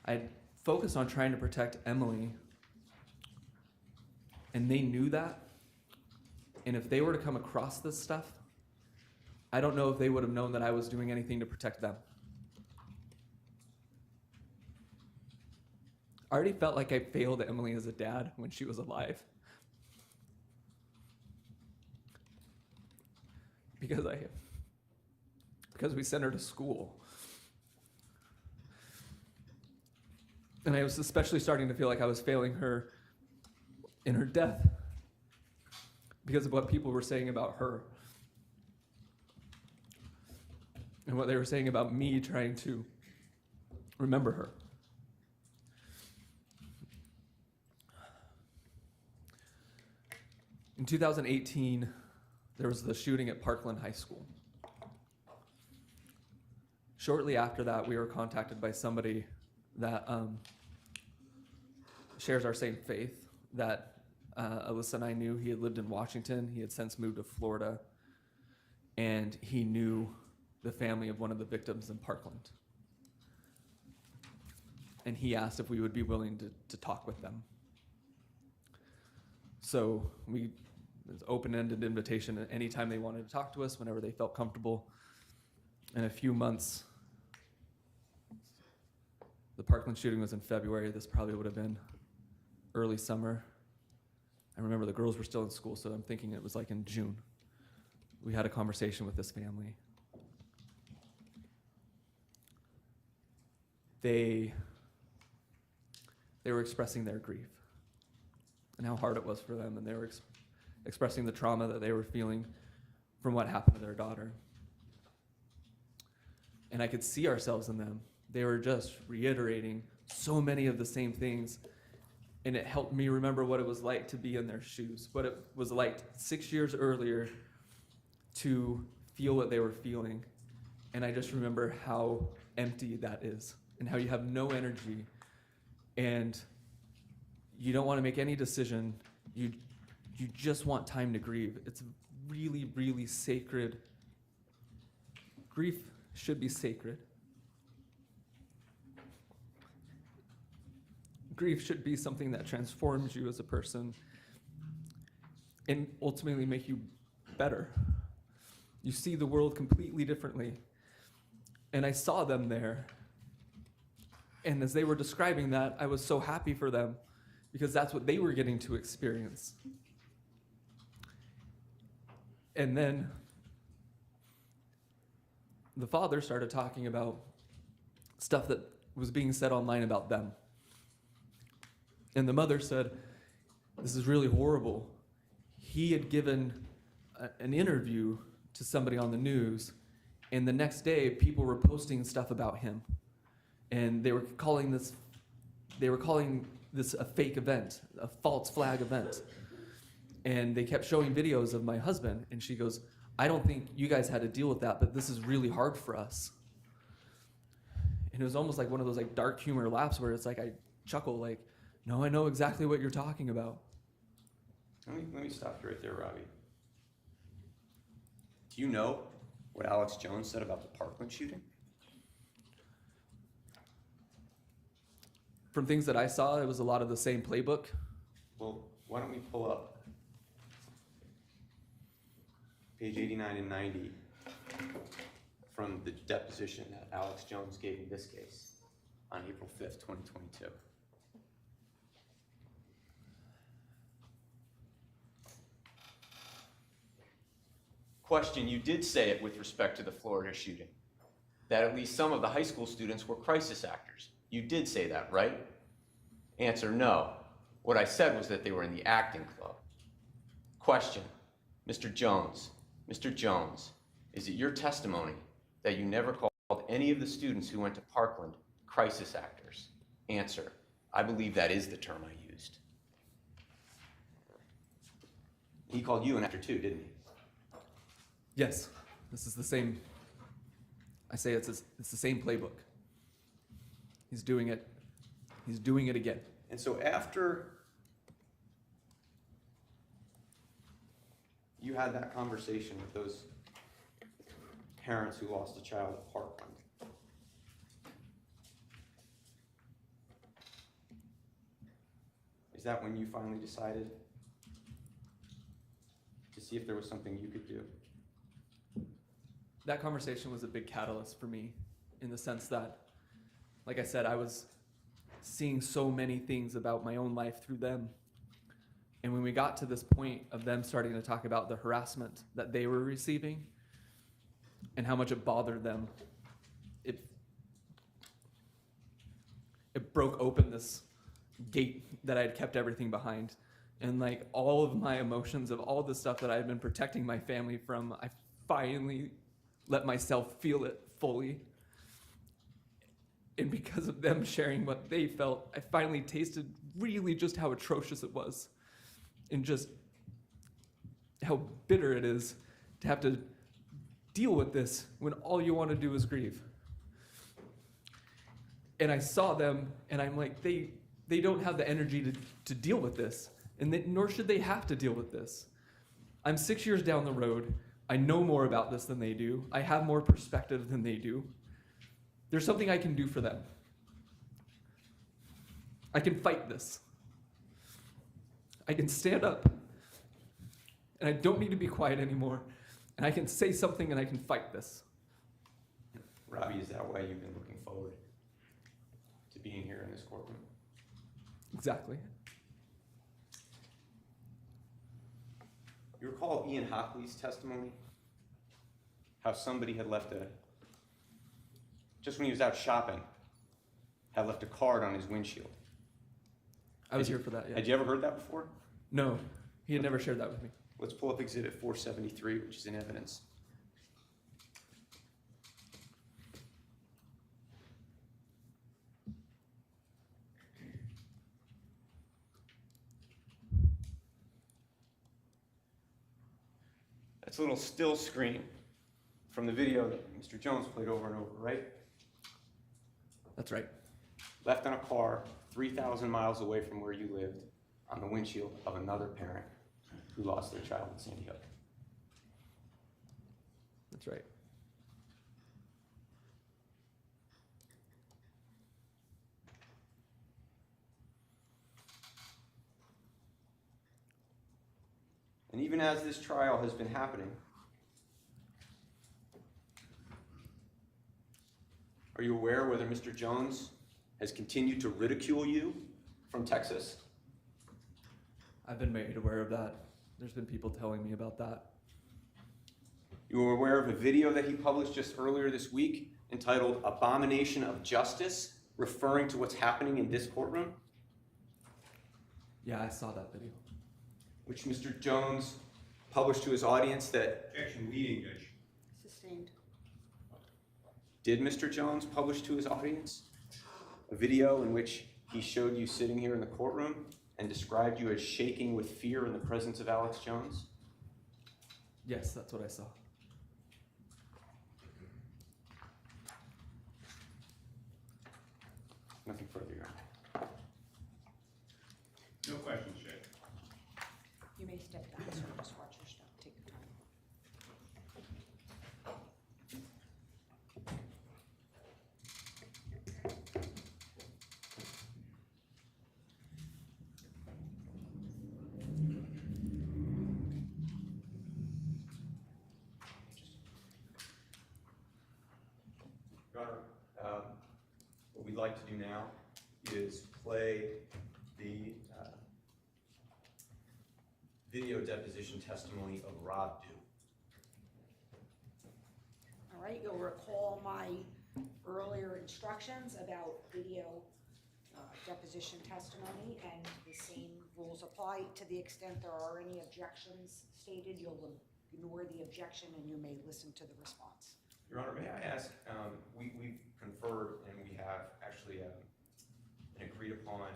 I'd focused on trying to protect Emily, and they knew that. And if they were to come across this stuff, I don't know if they would have known that I was doing anything to protect them. I already felt like I failed Emily as a dad when she was alive. Because we sent her to school. And I was especially starting to feel like I was failing her in her death because of what people were saying about her and what they were saying about me trying to remember her. In 2018, there was the shooting at Parkland High School. Shortly after that, we were contacted by somebody that shares our same faith, that Alyssa and I knew. He had lived in Washington. He had since moved to Florida. And he knew the family of one of the victims in Parkland. And he asked if we would be willing to talk with them. So it was open-ended invitation at any time they wanted to talk to us, whenever they felt comfortable. In a few months, the Parkland shooting was in February. This probably would have been early summer. I remember the girls were still in school, so I'm thinking it was like in June. We had a conversation with this family. They were expressing their grief and how hard it was for them, and they were expressing the trauma that they were feeling from what happened to their daughter. And I could see ourselves in them. They were just reiterating so many of the same things, and it helped me remember what it was like to be in their shoes, what it was like 6 years earlier to feel what they were feeling. And I just remember how empty that is, and how you have no energy, and you don't want to make any decision. You just want time to grieve. It's really, really sacred. Grief should be sacred. Grief should be something that transforms you as a person and ultimately make you better. You see the world completely differently. And I saw them there. And as they were describing that, I was so happy for them because that's what they were getting to experience. And then the father started talking about stuff that was being said online about them. And the mother said, "This is really horrible." He had given an interview to somebody on the news, and the next day people were posting stuff about him. And they were calling this a fake event, a false flag event. And they kept showing videos of my husband, and she goes, "I don't think you guys had to deal with that, but this is really hard for us." And it was almost like one of those like dark humor laughs where it's like I chuckle like, "No, I know exactly what you're talking about." Let me stop you right there, Robbie. Do you know what Alex Jones said about the Parkland shooting? From things that I saw, it was a lot of the same playbook. Well, why don't we pull up page 89 and 90 from the deposition that Alex Jones gave in this case on April 5th, 2022. Question, you did say it with respect to the Florida shooting, that at least some of the high school students were crisis actors. You did say that, right? Answer, no. What I said was that they were in the acting club. Question, Mr. Jones, is it your testimony that you never called any of the students who went to Parkland crisis actors? Answer, I believe that is the term I used. He called you an actor too, didn't he? Yes, this is the same. I say it's the same playbook. He's doing it. He's doing it again. And so after you had that conversation with those parents who lost a child at Parkland, is that when you finally decided to see if there was something you could do? That conversation was a big catalyst for me in the sense that, like I said, I was seeing so many things about my own life through them. And when we got to this point of them starting to talk about the harassment that they were receiving and how much it bothered them, it broke open this gate that I had kept everything behind. And like all of my emotions of all the stuff that I had been protecting my family from, I finally let myself feel it fully. And because of them sharing what they felt, I finally tasted really just how atrocious it was and just how bitter it is to have to deal with this when all you want to do is grieve. And I saw them and I'm like, they don't have the energy to deal with this, and nor should they have to deal with this. I'm 6 years down the road. I know more about this than they do. I have more perspective than they do. There's something I can do for them. I can fight this. I can stand up. And I don't need to be quiet anymore. And I can say something and I can fight this. Robbie, is that why you've been looking forward to being here in this courtroom? Exactly. You recall Ian Hockley's testimony? How somebody had left just when he was out shopping, had left a card on his windshield. I was here for that, yeah. Had you ever heard that before? No, he had never shared that with me. Let's pull up Exhibit 473, which is in evidence. That's a little still screen from the video that Mr. Jones played over and over, right? That's right. Left in a car 3,000 miles away from where you lived on the windshield of another parent who lost their child in Sandy Hook. That's right. And even as this trial has been happening, are you aware whether Mr. Jones has continued to ridicule you from Texas? I've been made aware of that. There's been people telling me about that. You were aware of a video that he published just earlier this week entitled "Abomination of Justice," referring to what's happening in this courtroom? Yeah, I saw that video. Which Mr. Jones published to his audience that... Objection, leading judge. Sustained. Did Mr. Jones publish to his audience a video in which he showed you sitting here in the courtroom and described you as shaking with fear in the presence of Alex Jones? Yes, that's what I saw. Nothing further, Your Honor. No questions, Judge. You may step back, so just watch your step. Take your time. Your Honor, what we'd like to do now is play the video deposition testimony of Rob Dew. All right, you'll recall my earlier instructions about video deposition testimony, and the same rules apply. To the extent there are any objections stated, you'll ignore the objection and you may listen to the response. Your Honor, may I ask, we've conferred and we have actually an agreed upon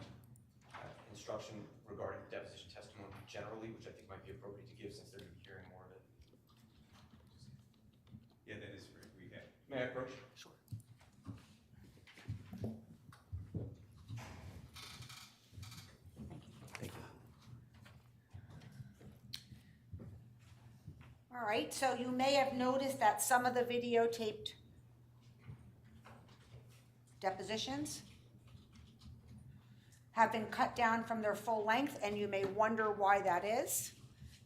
instruction regarding deposition testimony generally, which I think might be appropriate to give since they're going to be hearing more of it. Yeah, that is correct. We have. May I approach? Sure. Thank you. All right, so you may have noticed that some of the videotaped depositions have been cut down from their full length, and you may wonder why that is.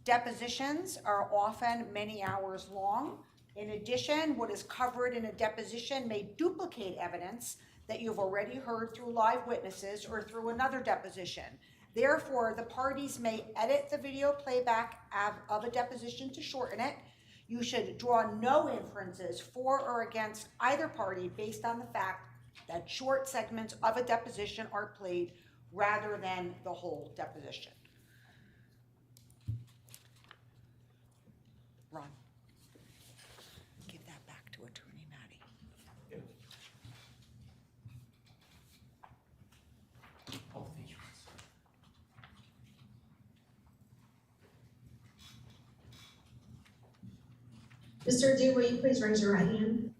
Depositions are often many hours long. In addition, what is covered in a deposition may duplicate evidence that you've already heard through live witnesses or through another deposition. Therefore, the parties may edit the video playback of a deposition to shorten it. You should draw no inferences for or against either party based on the fact that short segments of a deposition are played rather than the whole deposition. Ron, give that back to Attorney Maddie. Oh, thank you. Mr. Adu, will you please raise your right hand?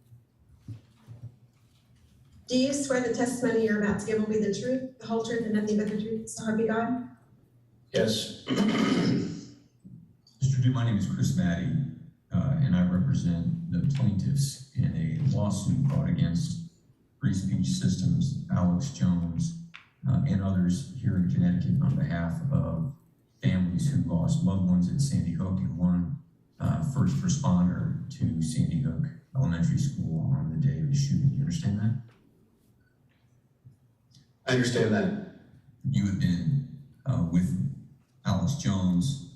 Do you swear the testimony you're about to give will be the truth, the whole truth, and nothing but the truth, so help you God? Yes. Mr. Dew, my name is Chris Maddie, and I represent the plaintiffs in a lawsuit brought against Free Speech Systems, Alex Jones, and others here in Connecticut on behalf of families who lost loved ones at Sandy Hook and one first responder to Sandy Hook Elementary School on the day of the shooting. You understand that? I understand that. You have been with Alex Jones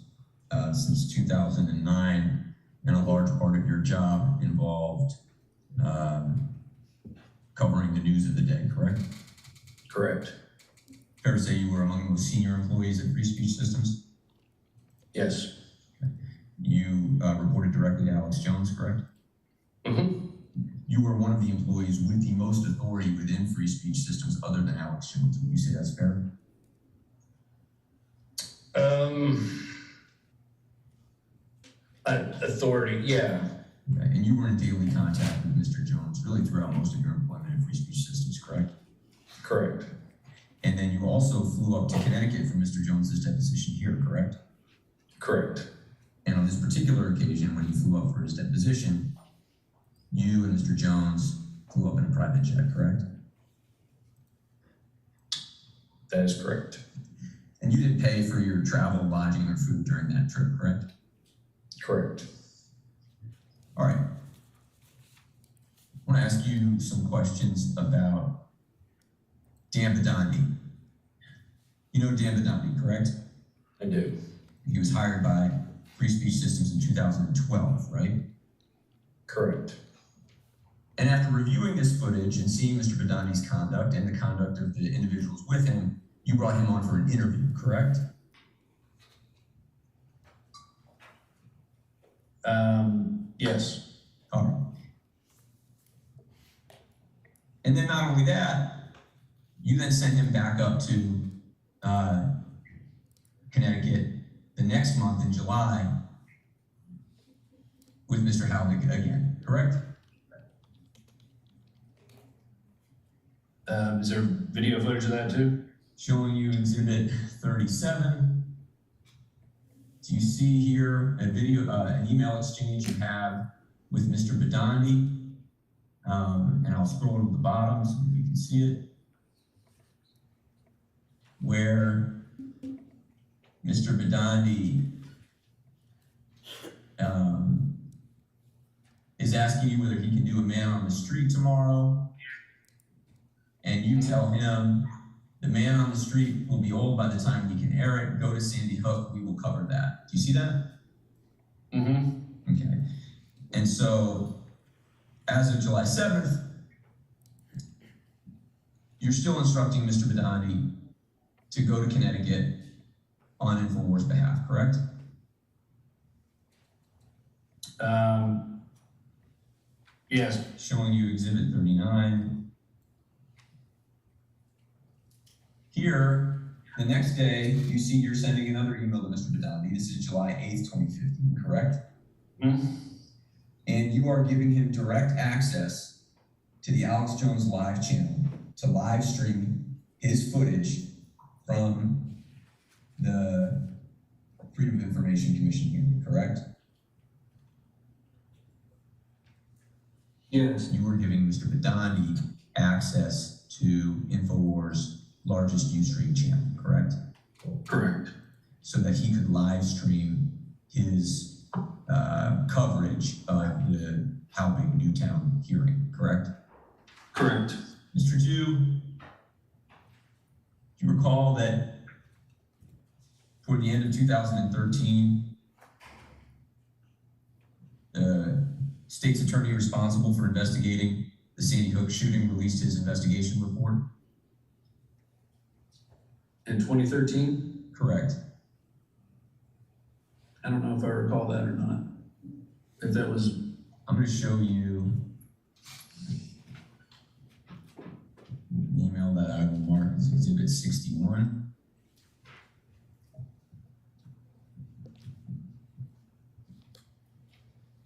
since 2009, and a large part of your job involved covering the news of the day, correct? Correct. Fair to say you were among the most senior employees at Free Speech Systems? Yes. Okay. You reported directly to Alex Jones, correct? Mm-hmm. You were one of the employees with the most authority within Free Speech Systems other than Alex Jones. Would you say that's fair? Authority, yeah. Okay. And you were in daily contact with Mr. Jones really throughout most of your employment in Free Speech Systems, correct? Correct. And then you also flew up to Connecticut for Mr. Jones's deposition here, correct? Correct. And on this particular occasion, when he flew up for his deposition, you and Mr. Jones flew up in a private jet, correct? That is correct. And you didn't pay for your travel, lodging, or food during that trip, correct? Correct. All right. I want to ask you some questions about Dan Bedandi. You know Dan Bedandi, correct? I do. He was hired by Free Speech Systems in 2012, right? Correct. And after reviewing this footage and seeing Mr. Bedandi's conduct and the conduct of the individuals with him, you brought him on for an interview, correct? Yes. All right. And then not only that, you then sent him back up to Connecticut the next month in July with Mr. Howdick again, correct? Is there video footage of that too? Showing you exhibit 37. Do you see here a video, an email exchange you have with Mr. Bedandi? And I'll scroll to the bottom so you can see it. Where Mr. Bedandi is asking you whether he can do a man on the street tomorrow. And you tell him, the man on the street will be old by the time we can air it. Go to Sandy Hook, we will cover that. Do you see that? Mm-hmm. Okay. And so, as of July 7th, you're still instructing Mr. Bedandi to go to Connecticut on Infowars' behalf, correct? Yes. Showing you exhibit 39. Here, the next day, you see you're sending another email to Mr. Badani. This is July 8th, 2015, correct? Mm-hmm. And you are giving him direct access to the Alex Jones live channel to live stream his footage from the Freedom of Information Commission hearing, correct? Yes. You were giving Mr. Badani access to Infowars' largest Ustream channel, correct? Correct. So that he could live stream his coverage of the How Big Newtown hearing, correct? Correct. Mr. Chu, do you recall that toward the end of 2013, the state's attorney responsible for investigating the Sandy Hook shooting released his investigation report? In 2013? Correct. I don't know if I recall that or not. If that was, I'm going to show you an email that I will mark as Exhibit 61.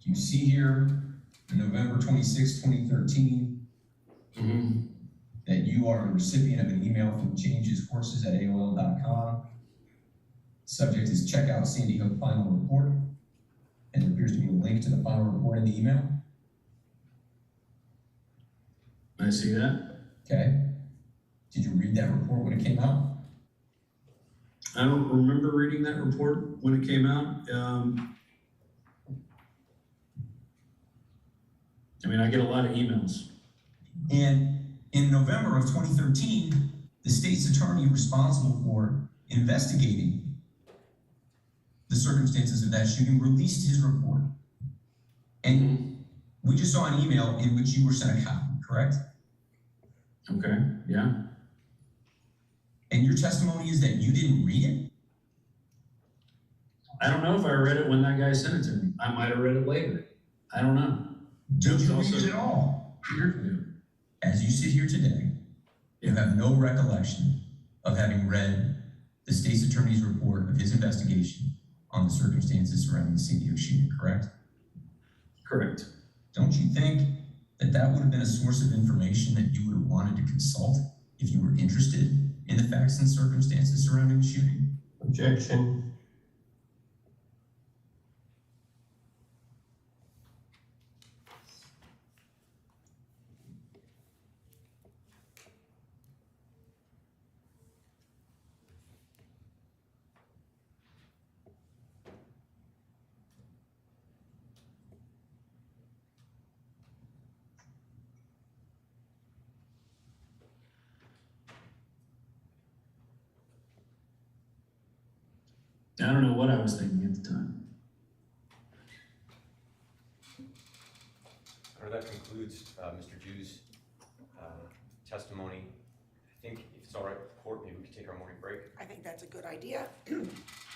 You see here, on November 26, 2013, that you are a recipient of an email from changescourses@aol.com. Subject is check out Sandy Hook final report. And there appears to be a link to the final report in the email. I see that. Okay. Did you read that report when it came out? I don't remember reading that report when it came out. I mean, I get a lot of emails. And in November of 2013, the state's attorney responsible for investigating the circumstances of that shooting released his report. And we just saw an email in which you were sent a copy, correct? Okay, yeah. And your testimony is that you didn't read it? I don't know if I read it when that guy sent it to me. I might have read it later. I don't know. Did you read it at all? Years ago. As you sit here today, you have no recollection of having read the state's attorney's report of his investigation on the circumstances surrounding the Sandy Hook shooting, correct? Correct. Don't you think that that would have been a source of information that you would have wanted to consult if you were interested in the facts and circumstances surrounding the shooting? Objection. I don't know what I was thinking at the time. That concludes Mr. Jew's testimony. I think if it's all right with the court, maybe we could take our morning break. I think that's a good idea.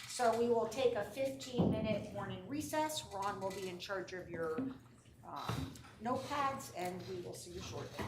So we will take a 15-minute morning recess. Ron will be in charge of your notepads, and we will see you shortly.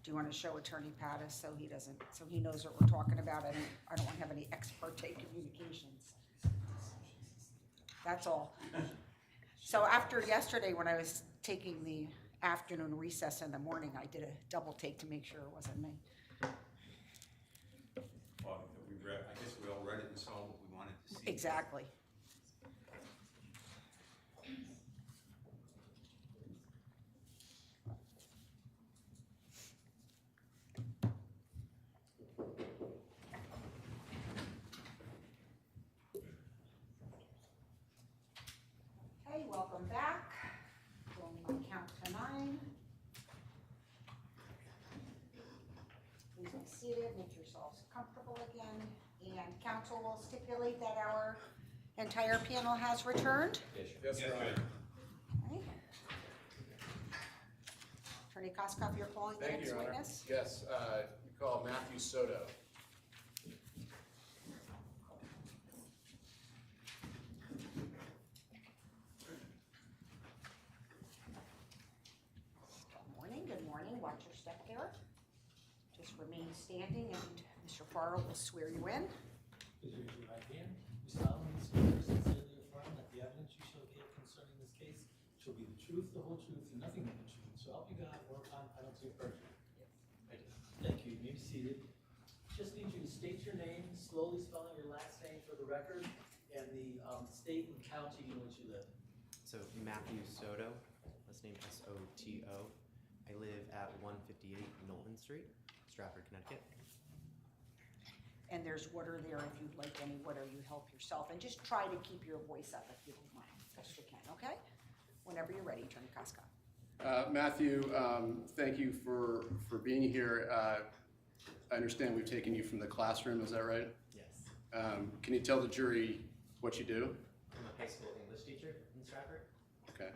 Do you want to show Attorney Pattis so he knows what we're talking about? I don't want to have any ex parte communications. That's all. So after yesterday, when I was taking the afternoon recess in the morning, I did a double take to make sure it wasn't me. Well, I guess we all read it and saw what we wanted to see. Exactly. Okay, welcome back. Going to count to 9. Please be seated, make yourselves comfortable again, and council will stipulate that our entire panel has returned. Yes, Your Honor. Okay. Attorney Koskoff, you're calling the Thank next you, Your Honor. witness? Yes, we call Matthew Soto. Good morning, watch your step there. Just remain standing and Mr. Farrell will swear you in. Please raise your right hand. You solemnly swear or sincerely affirm that the evidence you shall give concerning this case shall be the truth, the whole truth, and nothing but the truth. So help you God, or upon penalty of perjury. Yes. Thank you. You may be seated. Just need you to state your name, slowly spelling your last name for the record, and the state and county in which you live. So Matthew Soto, last name Soto. I live at 158 Knowlton Street, Stratford, Connecticut. And there's water there if you'd like any water, you help yourself. And just try to keep your voice up if you don't mind, best you can, okay? Whenever you're ready, Attorney Koskoff. Matthew, thank you for being here. I understand we've taken you from the classroom, is that right? Yes. Can you tell the jury what you do? I'm a high school English teacher in Stratford. Okay.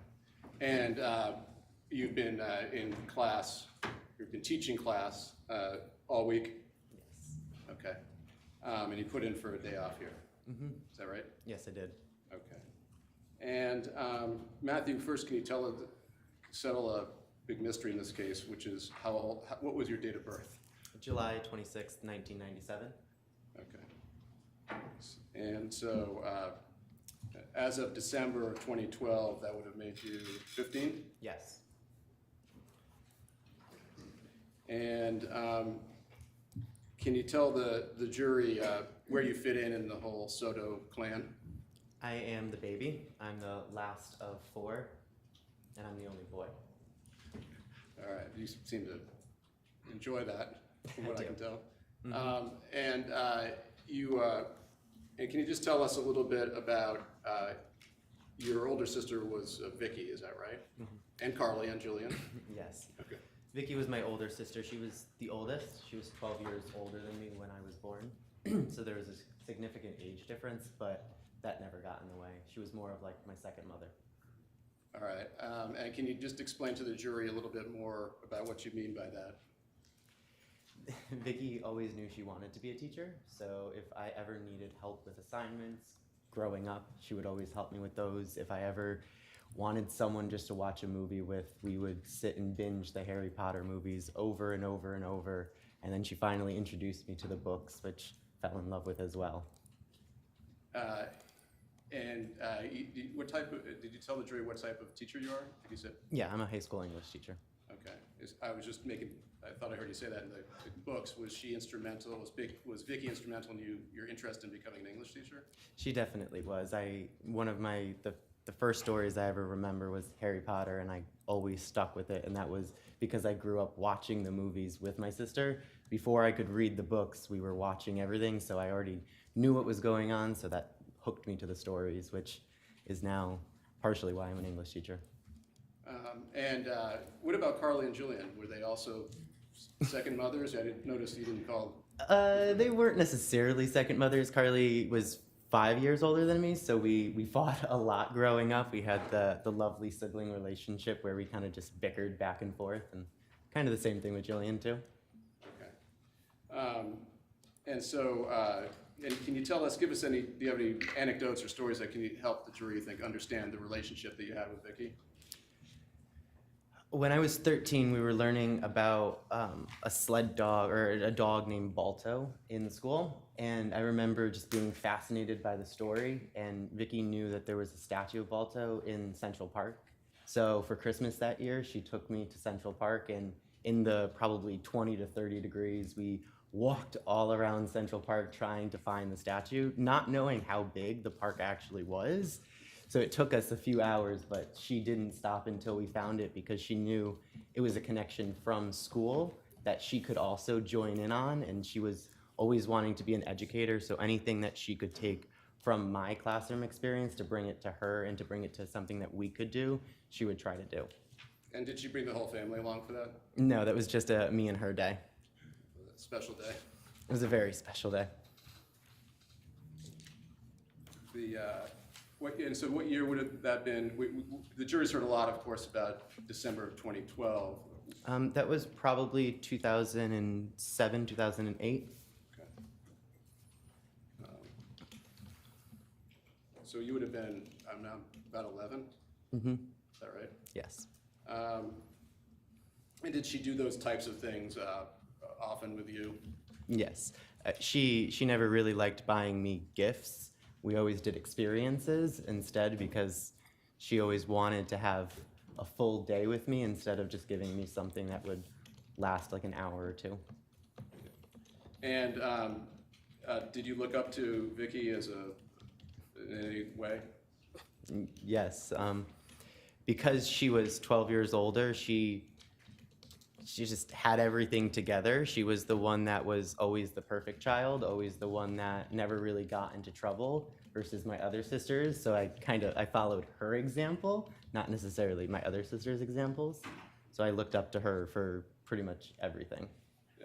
And you've been in class, you've been teaching class all week? Yes. Okay. And you put in for a day off here? Mm-hmm. Is that right? Yes, I did. Okay. And Matthew, first, can you settle a big mystery in this case, which is what was your date of birth? July 26th, 1997. Okay. And so as of December of 2012, that would have made you 15? Yes. And can you tell the jury where you fit in the whole Soto clan? I am the baby. I'm the last of 4, and I'm the only boy. All right, you seem to enjoy that, from what I can tell. Mm-hmm. And can you just tell us a little bit about your older sister was Vicky, is that right? Mm-hmm. And Carly and Jillian? Yes. Okay. Vicky was my older sister. She was the oldest. She was 12 years older than me when I was born. So there was a significant age difference, but that never got in the way. She was more of like my second mother. All right. And can you just explain to the jury a little bit more about what you mean by that? Vicky always knew she wanted to be a teacher, so if I ever needed help with assignments growing up, she would always help me with those. If I ever wanted someone just to watch a movie with, we would sit and binge the Harry Potter movies over and over and over, and then she finally introduced me to the books, which I fell in love with as well. What type of, did you tell the jury what type of teacher you are? Did you say? Yeah, I'm a high school English teacher. Okay. I thought I heard you say that in the books. Was she instrumental? Was Vicky instrumental in your interest in becoming an English teacher? She definitely was. One of the first stories I ever remember was Harry Potter, and I always stuck with it, and that was because I grew up watching the movies with my sister. Before I could read the books, we were watching everything, so I already knew what was going on, so that hooked me to the stories, which is now partially why I'm an English teacher. What about Carly and Jillian? Were they also second mothers? I didn't notice you didn't call. They weren't necessarily second mothers. Carly was 5 years older than me, so we fought a lot growing up. We had the lovely sibling relationship where we kind of just bickered back and forth, and kind of the same thing with Jillian too. Okay. And can you do you have any anecdotes or stories that can help the jury understand the relationship that you had with Vicky? When I was 13, we were learning about a sled dog or a dog named Balto in school. And I remember just being fascinated by the story. And Vicky knew that there was a statue of Balto in Central Park. So for Christmas that year, she took me to Central Park. And in the probably 20 to 30 degrees, we walked all around Central Park trying to find the statue, not knowing how big the park actually was. So it took us a few hours, but she didn't stop until we found it because she knew it was a connection from school that she could also join in on. And she was always wanting to be an educator. So anything that she could take from my classroom experience to bring it to her and to bring it to something that we could do, she would try to do. And did she bring the whole family along for that? No, that was just a me and her day. A special day. It was a very special day. So what year would have that been? The jury's heard a lot, of course, about December of 2012. That was probably 2007, 2008. Okay. So you would have been, I'm now about 11? Mm-hmm. Is that right? Yes. And did she do those types of things often with you? Yes. She never really liked buying me gifts. We always did experiences instead because she always wanted to have a full day with me instead of just giving me something that would last like an hour or two. And did you look up to Vicky in any way? Yes. Because she was 12 years older, she just had everything together. She was the one that was always the perfect child, always the one that never really got into trouble versus my other sisters. So I followed her example, not necessarily my other sisters' examples. So I looked up to her for pretty much everything.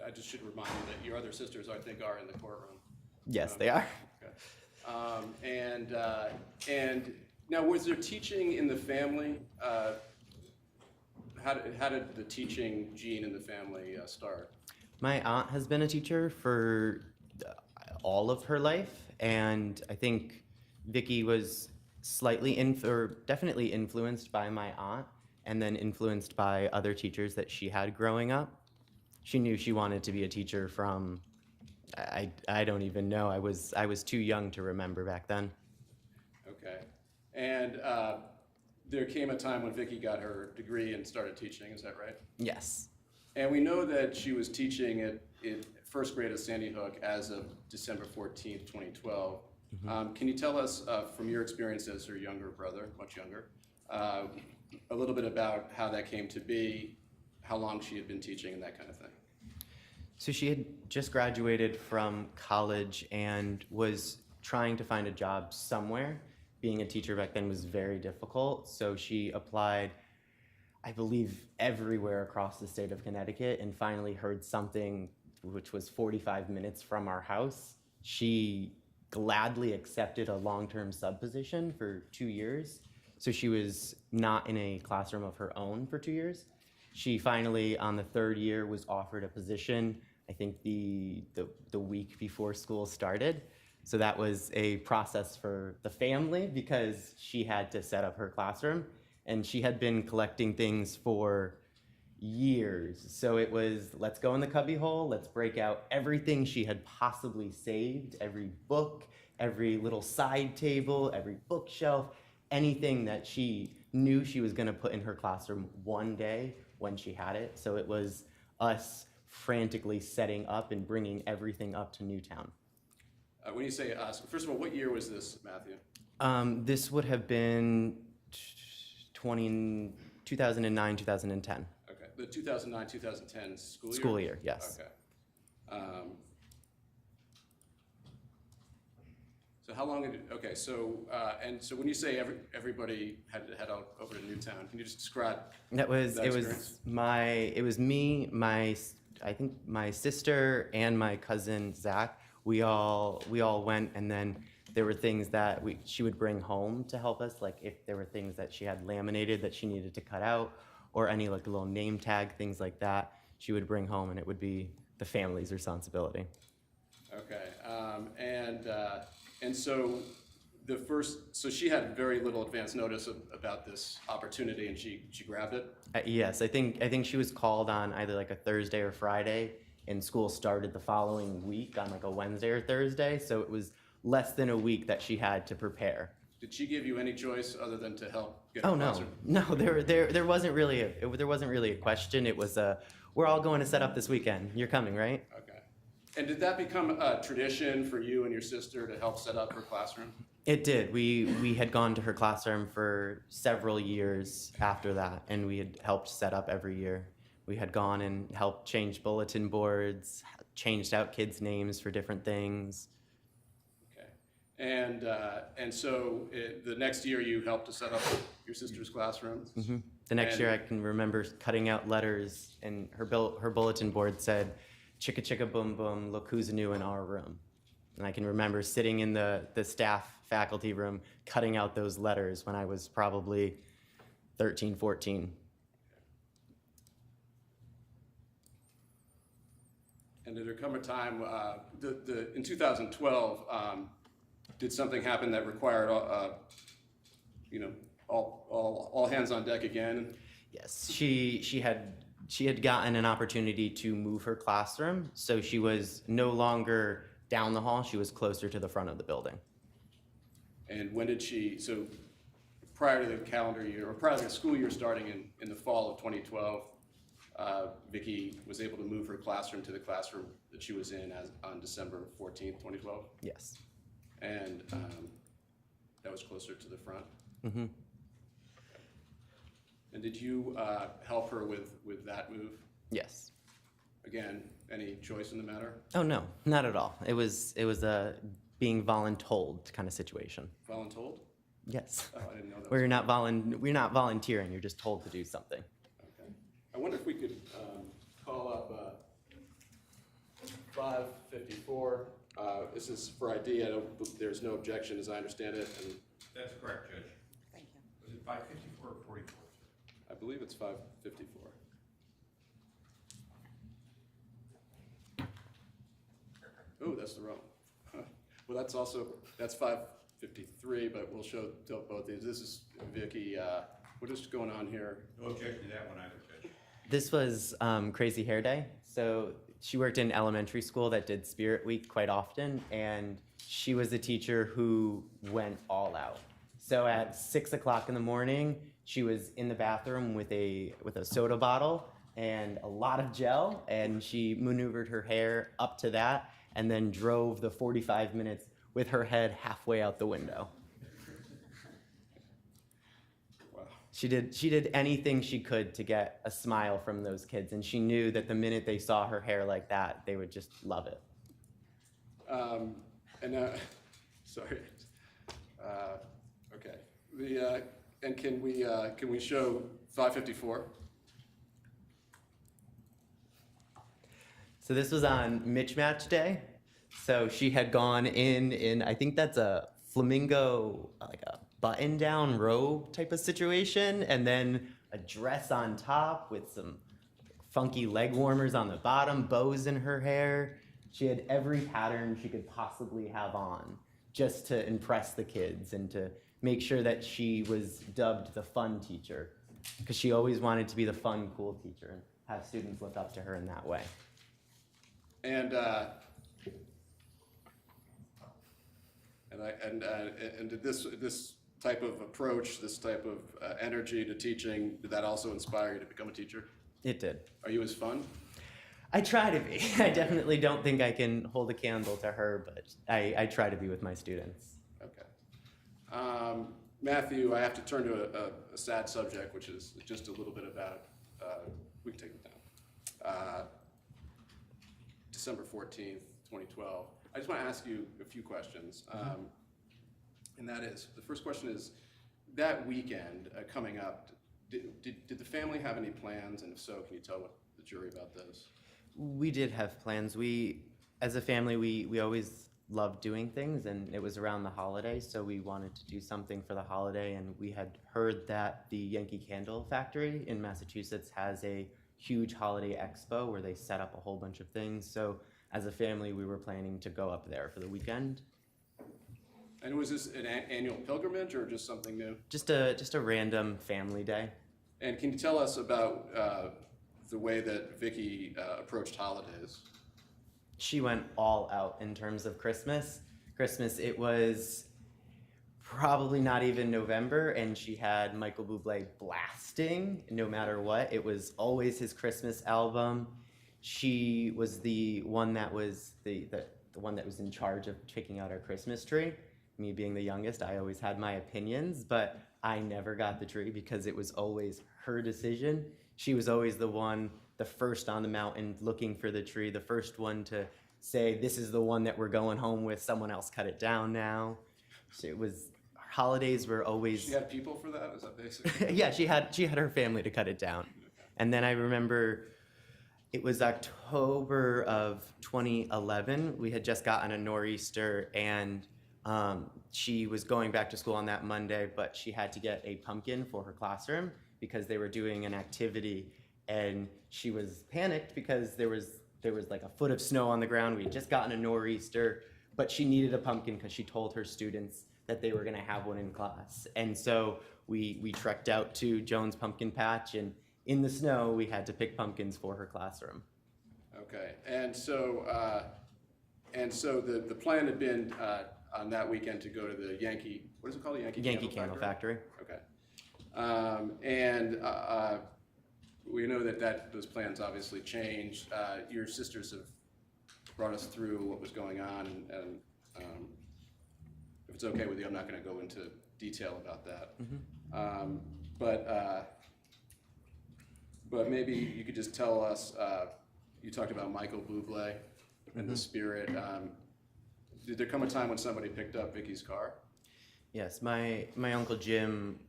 I just should remind you that your other sisters, I think, are in the courtroom. Yes, they are. Okay. And now, was there teaching in the family? How did the teaching gene in the family start? My aunt has been a teacher for all of her life, and I think Vicky was definitely influenced by my aunt, and then influenced by other teachers that she had growing up. She knew she wanted to be a teacher from, I don't even know. I was too young to remember back then. Okay. And there came a time when Vicky got her degree and started teaching, is that right? Yes. And we know that she was teaching in first grade at Sandy Hook as of December 14th, 2012. Mm-hmm. Can you tell us, from your experience as her younger brother, much younger, a little bit about how that came to be, how long she had been teaching and that kind of thing? So she had just graduated from college and was trying to find a job somewhere. Being a teacher back then was very difficult, so she applied, I believe, everywhere across the state of Connecticut and finally heard something which was 45 minutes from our house. She gladly accepted a long-term sub position for 2 years, so she was not in a classroom of her own for 2 years. She finally, on the third year, was offered a position, I think the week before school started. So that was a process for the family because she had to set up her classroom and she had been collecting things for years. So it was, let's go in the cubbyhole, let's break out everything she had possibly saved, every book, every little side table, every bookshelf, anything that she knew she was gonna put in her classroom one day when she had it. So it was us frantically setting up and bringing everything up to Newtown. When you say us, first of all, what year was this, Matthew? This would have been 2009, 2010. Okay, the 2009, 2010 school year? School year, yes. Okay. So how long did it, okay, so, and so when you say everybody had to head out over to Newtown, can you just describe that experience? It was me, I think my sister and my cousin Zach. We all went, and then there were things that she would bring home to help us, like if there were things that she had laminated that she needed to cut out, or any like little name tag, things like that, she would bring home, and it would be the family's responsibility. Okay, and so so she had very little advance notice about this opportunity, and she grabbed it? Yes, I think she was called on either like a Thursday or Friday, and school started the following week on like a Wednesday or Thursday, so it was less than a week that she had to prepare. Did she give you any choice other than to help get Oh her no, classroom? no, there wasn't really a question. It was we're all going to set up this weekend. You're coming, right? Okay. And did that become a tradition for you and your sister to help set up her classroom? It did. We had gone to her classroom for several years after that, and we had helped set up every year. We had gone and helped change bulletin boards, changed out kids' names for different things. Okay. And so the next year you helped to set up your sister's classroom? Mm-hmm. The next year I can remember cutting out letters, and her bulletin board said, "Chicka chicka boom boom, look who's new in our room." And I can remember sitting in the staff faculty room cutting out those letters when I was probably 13, 14. And did there come a time, in 2012, did something happen that required, all hands on deck again? Yes, she had gotten an opportunity to move her classroom, so she was no longer down the hall, she was closer to the front of the building. And when did so prior to the calendar year, or prior to the school year starting in the fall of 2012, Vicki was able to move her classroom to the classroom that she was in on December 14th, 2012? Yes. And that was closer to the front? Mm-hmm. And did you help her with that move? Yes. Again, any choice in the matter? Oh no, not at all. It was a being voluntold kind of situation. Voluntold? Yes. Oh, I didn't know that. Where we're not volunteering, you're just told to do something. Okay. I wonder if we could call up 554. This is for ID. There's no objection, as I understand it. And That's correct, Judge. Thank you. Was it 554 or 44? I believe it's 554. Oh, that's the wrong. Well, that's 553, but we'll show both these. This is Vicki. What is going on here? No objection to that one either, Judge. This was Crazy Hair Day. So she worked in elementary school that did Spirit Week quite often, and she was a teacher who went all out. So at 6 o'clock in the morning, she was in the bathroom with a soda bottle and a lot of gel, and she maneuvered her hair up to that and then drove the 45 minutes with her head halfway out the window. Wow. She did anything she could to get a smile from those kids, and she knew that the minute they saw her hair like that, they would just love it. Sorry. Okay. And can we show 554? So this was on Mismatch Day. So she had gone in I think that's a flamingo, like a button-down robe type of situation, and then a dress on top with some funky leg warmers on the bottom, bows in her hair. She had every pattern she could possibly have on just to impress the kids and to make sure that she was dubbed the fun teacher, because she always wanted to be the fun, cool teacher and have students look up to her in that way. And did this type of approach, this type of energy to teaching, did that also inspire you to become a teacher? It did. Are you as fun? I try to be. I definitely don't think I can hold a candle to her, but I try to be with my students. Okay. Matthew, I have to turn to a sad subject, which is just a little bit about, we can take it down. December 14th, 2012. I just want to ask you a few questions. And that is, the first question is, that weekend coming up, did the family have any plans? And if so, can you tell the jury about those? We did have plans. As a family, we always loved doing things, and it was around the holiday, so we wanted to do something for the holiday, and we had heard that the Yankee Candle Factory in Massachusetts has a huge holiday expo where they set up a whole bunch of things. So as a family, we were planning to go up there for the weekend. And was this an annual pilgrimage or just something new? Just a random family day. And can you tell us about the way that Vicky approached holidays? She went all out in terms of Christmas. It was probably not even November, and she had Michael Bublé blasting no matter what. It was always his Christmas album. She was the one that was the one that was in charge of picking out our Christmas tree. Me being the youngest, I always had my opinions, but I never got the tree because it was always her decision. She was always the first on the mountain looking for the tree, the first one to say, this is the one that we're going home with, someone else cut it down now. So holidays were always... She had people for that? Is that basically? Yeah, she had her family to cut it down. And then I remember it was October of 2011. We had just gotten a nor'easter, and she was going back to school on that Monday, but she had to get a pumpkin for her classroom because they were doing an activity, and she was panicked because there was like a foot of snow on the ground. We had just gotten a nor'easter, but she needed a pumpkin because she told her students that they were going to have one in class. And so we trekked out to Jones Pumpkin Patch, and in the snow, we had to pick pumpkins for her classroom. Okay, and so the plan had been on that weekend to go to the Yankee, what is it called, the Yankee Candle Factory. Okay, we know that those plans obviously changed. Your sisters have brought us through what was going on, and if it's okay with you, I'm not going to go into detail about that. Mm-hmm. But maybe you could just tell us, you talked about Michael Bublé and Mm-hmm. the spirit. Did there come a time when somebody picked up Vicky's car? Yes, my Uncle Jim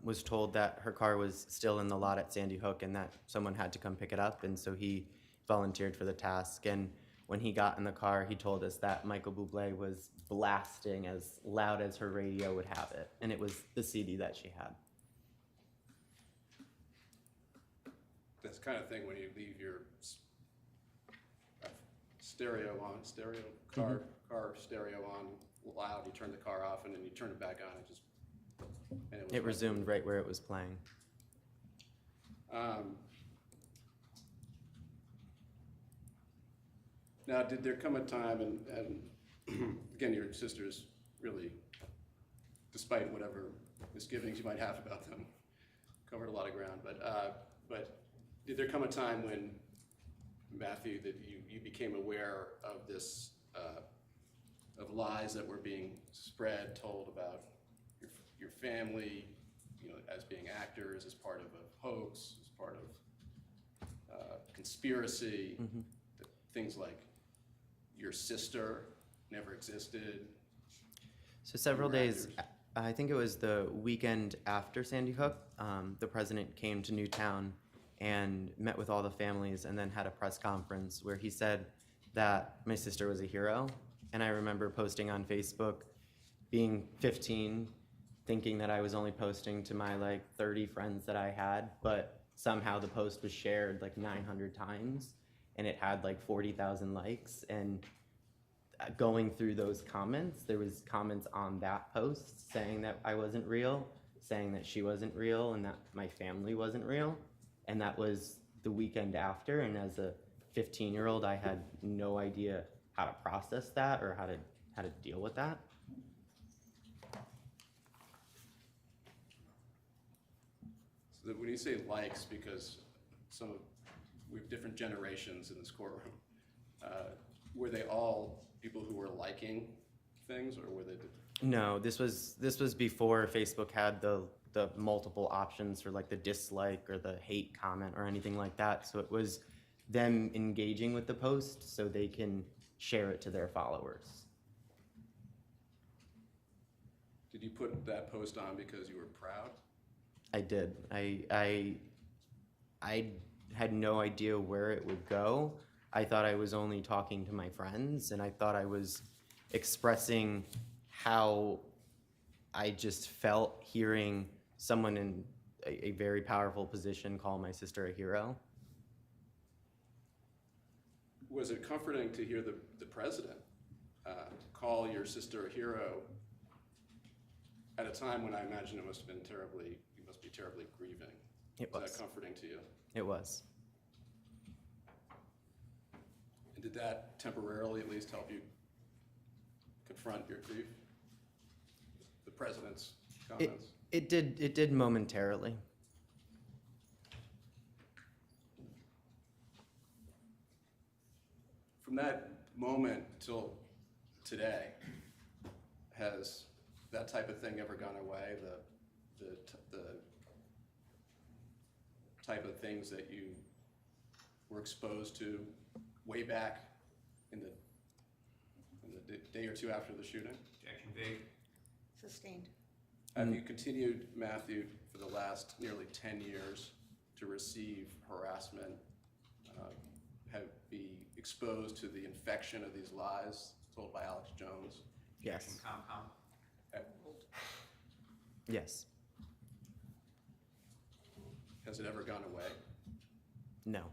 was told that her car was still in the lot at Sandy Hook and that someone had to come pick it up, and so he volunteered for the task. And when he got in the car, he told us that Michael Bublé was blasting as loud as her radio would have it, and it was the CD that she had. That's the kind of thing when you leave your stereo car stereo on loud, you turn the car off, and then you turn it back on, It resumed right where it was playing. Now, did there come a time, and again, your sisters really, despite whatever misgivings you might have about them, covered a lot of ground, but did there come a time when, Matthew, that you became aware of this, of lies that were being spread, told about your family, as being actors, as part of a hoax, as part of conspiracy, Mm-hmm. things like your sister never existed? So several days, I think it was the weekend after Sandy Hook, the president came to Newtown and met with all the families and then had a press conference where he said that my sister was a hero. And I remember posting on Facebook, being 15, thinking that I was only posting to my 30 friends that I had, but somehow the post was shared 900 times and it had 40,000 likes. And going through those comments, there was comments on that post saying that I wasn't real, saying that she wasn't real, and that my family wasn't real. And that was the weekend after, and as a 15-year-old, I had no idea how to process that or how to deal with that. So that when you say likes, because we have different generations in this courtroom, were they all people who were liking things, or were they? No, this was before Facebook had the multiple options for the dislike or the hate comment or anything like that. So it was them engaging with the post so they can share it to their followers. Did you put that post on because you were proud? I did. I had no idea where it would go. I thought I was only talking to my friends, and I thought I was expressing how I just felt hearing someone in a very powerful position call my sister a hero. Was it comforting to hear the president call your sister a hero at a time when I imagine you must be terribly grieving. It was. Is that comforting to you? It was. And did that temporarily at least help you confront your grief? The president's comments? It did momentarily. From that moment till today, has that type of thing ever gone away? The type of things that you were exposed to way back in the day or two after the shooting? Objection, vague. Sustained. Have you continued, Matthew, for the last nearly 10 years to receive harassment, be exposed to the infection of these lies told by Alex Jones? Yes. Com. Yes. Has it ever gone away? No.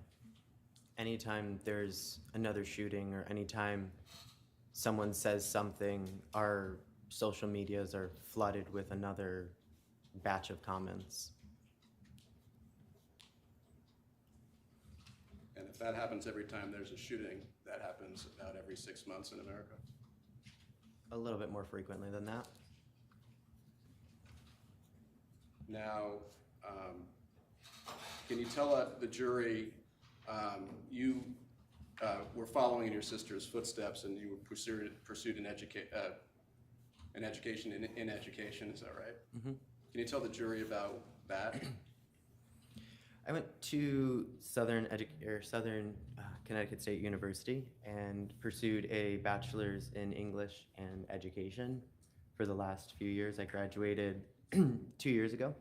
Anytime there's another shooting or anytime someone says something, our social medias are flooded with another batch of comments. And if that happens every time there's a shooting, that happens about every 6 months in America? A little bit more frequently than that. Now, can you tell the jury, you were following in your sister's footsteps and you pursued an education in education, is that right? Mm-hmm. Can you tell the jury about that? I went to Southern Connecticut State University and pursued a bachelor's in English and education for the last few years. I graduated 2 years ago.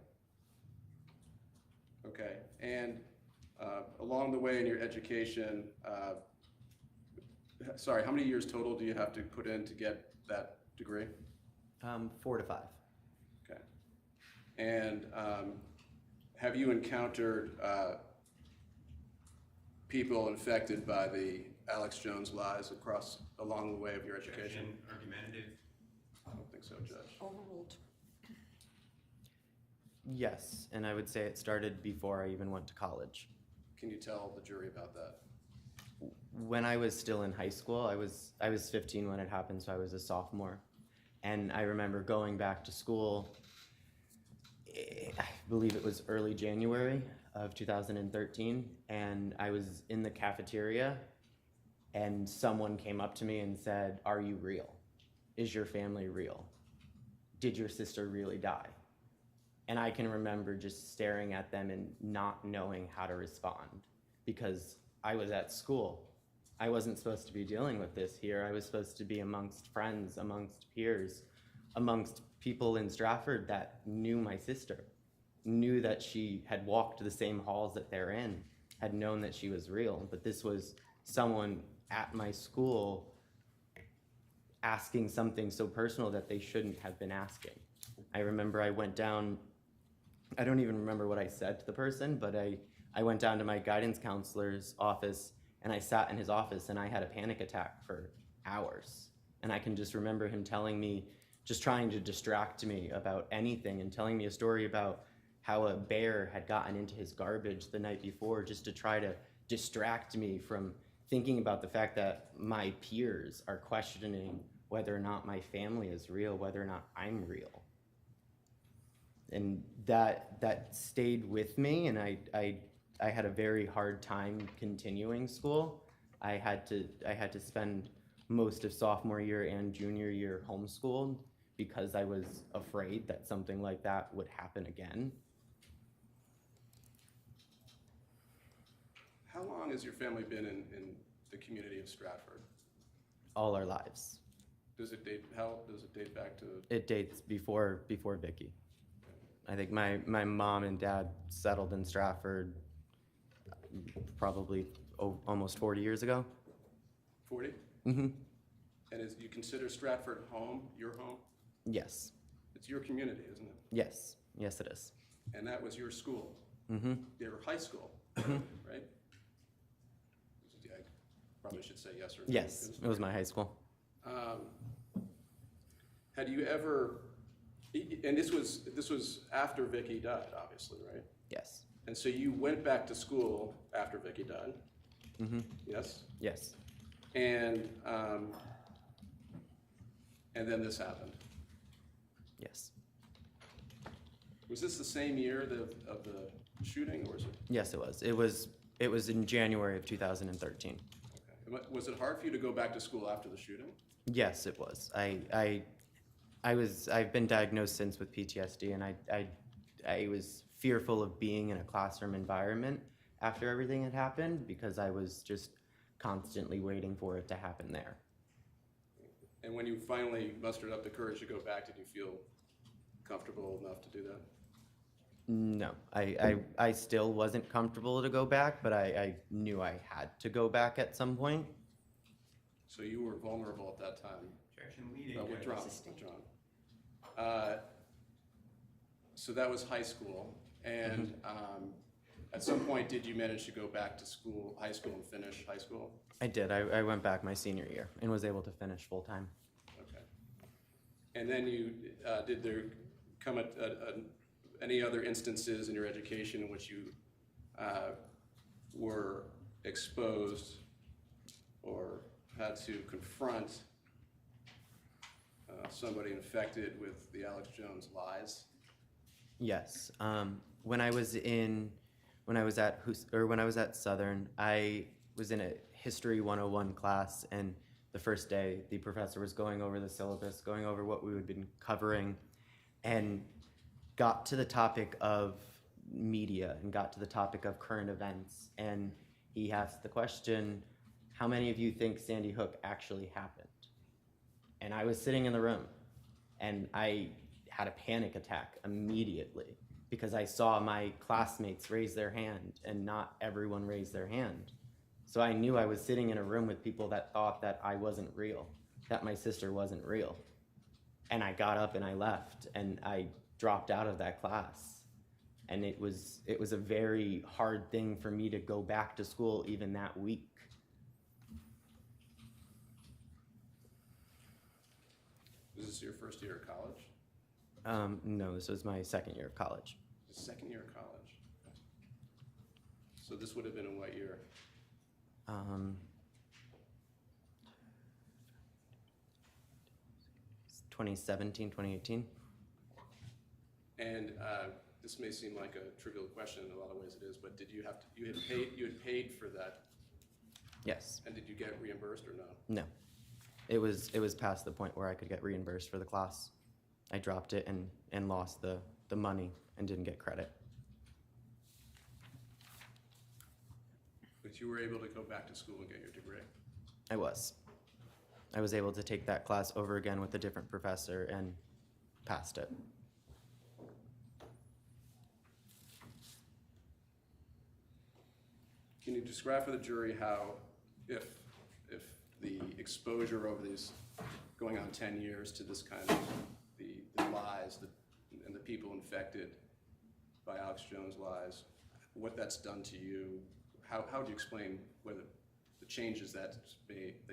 Okay, and along the way in your education, sorry, how many years total do you have to put in to get that degree? 4 to 5. Okay, and have you encountered people infected by the Alex Jones lies along the way of your education? Objection, argumentative. I don't think so, Judge. Overruled. Yes, and I would say it started before I even went to college. Can you tell the jury about that? When I was still in high school, I was 15 when it happened, so I was a sophomore. And I remember going back to school, I believe it was early January of 2013, and I was in the cafeteria, and someone came up to me and said, "Are you real? Is your family real? Did your sister really die?" And I can remember just staring at them and not knowing how to respond because I was at school. I wasn't supposed to be dealing with this here. I was supposed to be amongst friends, amongst peers, amongst people in Stratford that knew my sister, knew that she had walked the same halls that they're in, had known that she was real. But this was someone at my school asking something so personal that they shouldn't have been asking. I remember I went down, I don't even remember what I said to the person, but I went down to my guidance counselor's office and I sat in his office and I had a panic attack for hours. And I can just remember him telling me, just trying to distract me about anything and telling me a story about how a bear had gotten into his garbage the night before just to try to distract me from thinking about the fact that my peers are questioning whether or not my family is real, whether or not I'm real. And that stayed with me, and I had a very hard time continuing school. I had to spend most of sophomore year and junior year homeschooled because I was afraid that something like that would happen again. How long has your family been in the community of Stratford? All our lives. Does it date back to? It dates before Vicky. I think my mom and dad settled in Stratford probably almost 40 years ago. 40? Mm-hmm. And you consider Stratford home, your home? Yes. It's your community, isn't it? Yes. Yes, it is. And that was your school? Mm-hmm. Your high school, right? I probably should say yes or no. Yes, it was my high school. Had you ever And this was after Vicky died, obviously, right? Yes. And so you went back to school after Vicky died? Mm-hmm. Yes? Yes. And then this happened? Yes. Was this the same year of the shooting, or was it? Yes, it was. It was in January of 2013. Okay. Was it hard for you to go back to school after the shooting? Yes, it was. I've been diagnosed since with PTSD, and I was fearful of being in a classroom environment after everything had happened because I was just constantly waiting for it to happen there. And when you finally mustered up the courage to go back, did you feel comfortable enough to do that? No, I still wasn't comfortable to go back, but I knew I had to go back at some point. So you were vulnerable at that time? Objection, leading. Withdrawn. So that was high school, and at some point, did you manage to go back to school, high school, and finish high school? I did. I went back my senior year and was able to finish full time. Okay. And then you did there come any other instances in your education in which you were exposed or had to confront somebody infected with the Alex Jones lies? Yes. When I was at Southern, I was in a History 101 class, and the first day the professor was going over the syllabus, going over what we had been covering, and got to the topic of media and got to the topic of current events. And he asked the question, how many of you think Sandy Hook actually happened? And I was sitting in the room, and I had a panic attack immediately because I saw my classmates raise their hand and not everyone raised their hand. So I knew I was sitting in a room with people that thought that I wasn't real, that my sister wasn't real. And I got up and I left, and I dropped out of that class. And it was a very hard thing for me to go back to school even that week. Was this your first year of college? No, this was my second year of college. The second year of college. So this would have been in what year? 2017, 2018. And this may seem like a trivial question, in a lot of ways it is, but did you have to, you had paid for that? Yes. And did you get reimbursed or no? No. It was past the point where I could get reimbursed for the class. I dropped it and lost the money and didn't get credit. But you were able to go back to school and get your degree? I was. I was able to take that class over again with a different professor and passed it. Can you describe for the jury how, if the exposure over these going on 10 years to this kind of the lies and the people infected by Alex Jones lies, what that's done to you? How would you explain whether the changes that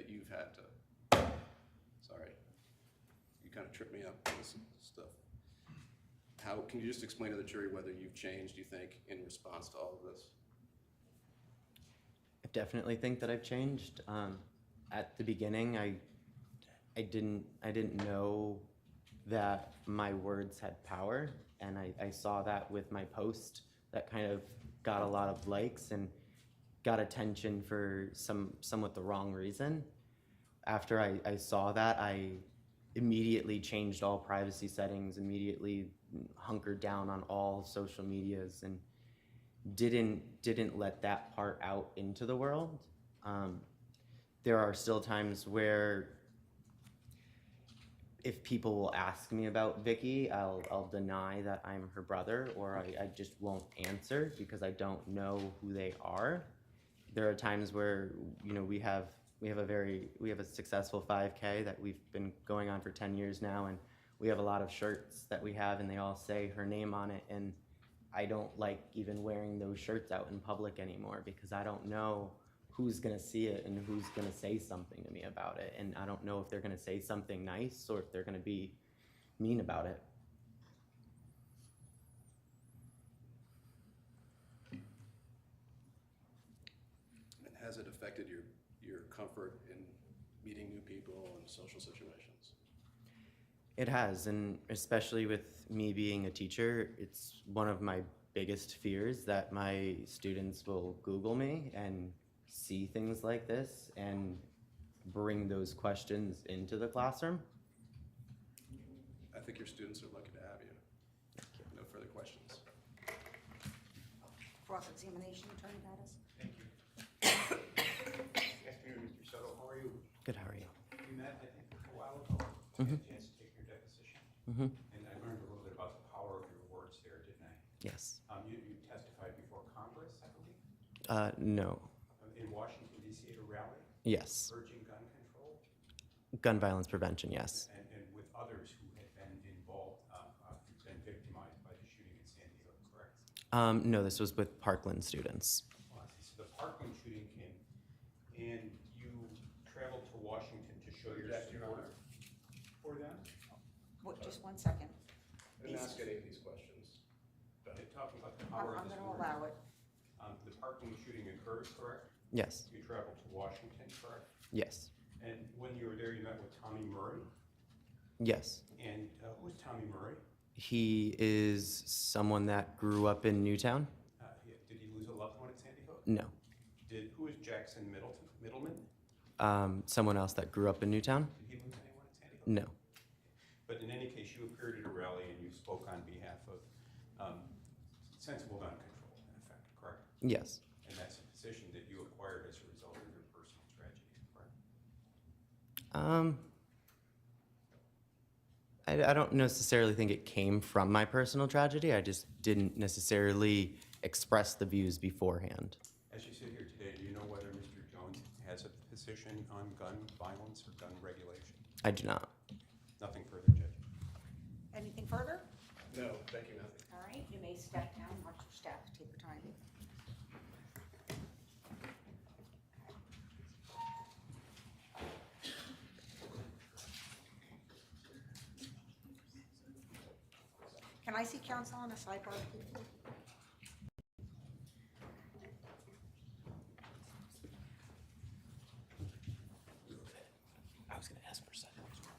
you've had to? Sorry, you kind of tripped me up with this stuff. How can you just explain to the jury whether you've changed, you think, in response to all of this? I definitely think that I've changed. At the beginning, I didn't know that my words had power, and I saw that with my post that kind of got a lot of likes and got attention for somewhat the wrong reason. After I saw that, I immediately changed all privacy settings, immediately hunkered down on all social medias, and didn't let that part out into the world. There are still times where if people will ask me about Vicky, I'll deny that I'm her brother, or I just won't answer because I don't know who they are. There are times where, you know, we have a successful 5K that we've been going on for 10 years now, and we have a lot of shirts that we have, and they all say her name on it, and I don't like even wearing those shirts out in public anymore because I don't know who's gonna see it and who's gonna say something to me about it, and I don't know if they're gonna say something nice or if they're gonna be mean about it. has it affected your comfort in meeting new people and social situations? It has, and especially with me being a teacher, it's one of my biggest fears that my students will Google me and see things like this and bring those questions into the classroom. I think your students are lucky to have you. No further questions. Cross-examination, Attorney Gaddis. Thank you. Good afternoon, Mr. Soto. How are you? Good, how are you? We met, I think, a while ago. I had a chance to take your deposition. And I learned a little bit about the power of your words there, didn't I? Yes. You testified before Congress, I believe? No. In Washington, D.C. at a rally? Yes. Urging gun control? Gun violence prevention, yes. And with others who had been involved, been victimized by the shooting in Sandy Hook, correct? No, this was with Parkland students. Oh, I see. So the Parkland shooting came, and you traveled to Washington to show your support for them? Just 1 second. I didn't ask any of these questions. Talking about the I'm power of going this to word. allow it. The Parkland shooting occurred, correct? Yes. You traveled to Washington, correct? Yes. And when you were there, you met with Tommy Murray? Yes. And who's Tommy Murray? He is someone that grew up in Newtown? Did he lose a loved one at Sandy Hook? No. Who is Jackson Middleman? Someone else that grew up in Newtown? Did he lose anyone at Sandy Hook? No. But in any case, you appeared at a rally and you spoke on behalf of sensible gun control, in effect, correct? Yes. And that's a position that you acquired as a result of your personal tragedy, correct? I don't necessarily think it came from my personal tragedy. I just didn't necessarily express the views beforehand. As you sit here today, do you know whether Mr. Jones has a position on gun violence or gun regulation? I do not. Nothing further, Judge. Anything further? No, thank you, nothing. All right, you may step down, watch your step, take your time. Can I see counsel on a sidebar, please? I was going to ask for a second as well.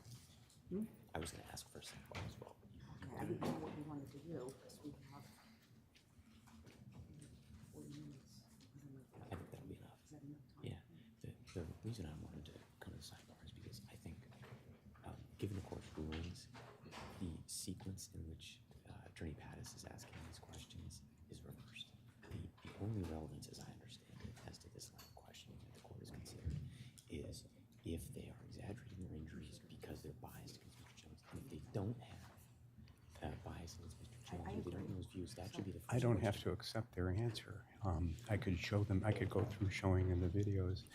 I was going to ask for a second as well. Okay, I didn't know what you wanted to do, because we have 40 minutes. I think that'll be enough. Is that enough time? Yeah. The reason I wanted to come to the sidebar is because I think, given the court's rulings, the sequence in which Attorney Pattis is asking these questions is reversed. The only relevance, as I understand it, as to this line of questioning that the court has considered is if they are exaggerating their injuries because they're biased against Mr. Jones. And if they don't have bias against Mr. Jones, if they don't know his views, that should be the first I don't have question. to accept their answer. I could show them, I could go through showing in the videos.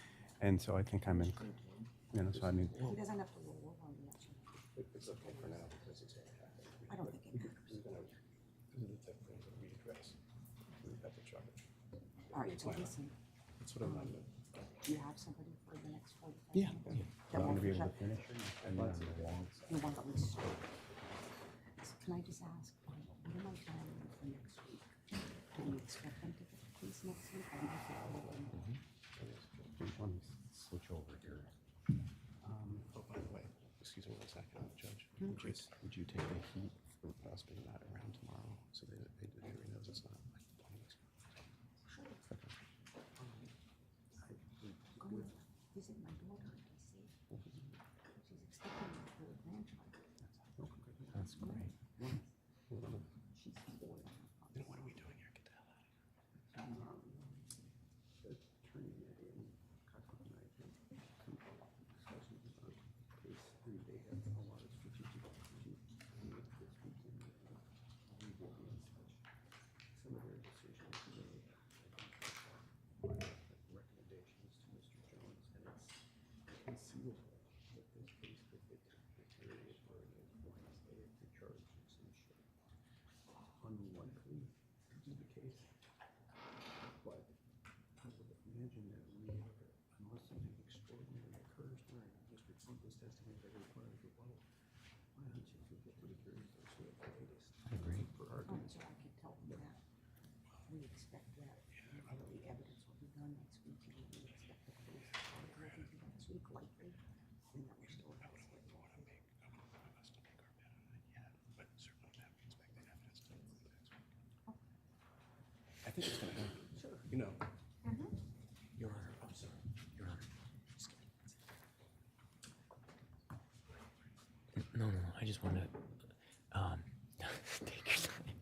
And so I think I'm in, so I mean. He doesn't have to roll over on the next one. It's okay for now because it's going to happen. I don't think it matters. These are the type of things that we address. We have to charge. All right, so listen, That's what I'm doing. do you have somebody for the next 45 Yeah. minutes? I That want won't to be able to shut- finish it. And then I'm long. You want at least start. So can I just ask, what am I planning for next week? Do we expect them to get the case next week? I don't know if they're all in. Let me switch over here. Oh, by the way, excuse me 1 second, Judge. Would you take the heat for us being not around tomorrow so the jury knows it's not like 20 weeks? Sure. I'm going to visit my daughter in DC. She's expecting her grandchild. That's great. She's 4. Then what are we doing here? Get the hell out of here. Recommendations to Mr. Jones, and it's conceivable that this case could deteriorate or influence the charge in some shape. Unlikely to be the case, but I would imagine that unless something extraordinary occurs during Mr. Trump's testimony that requires a vote, my hunch is we'll get to the very first or the latest. I agree. For Oh, argument's so I can tell them that. We expect that. The evidence will be done next week. And we expect You know. Your Honor, I'm sorry, Your Honor. No, I just want to, take your time.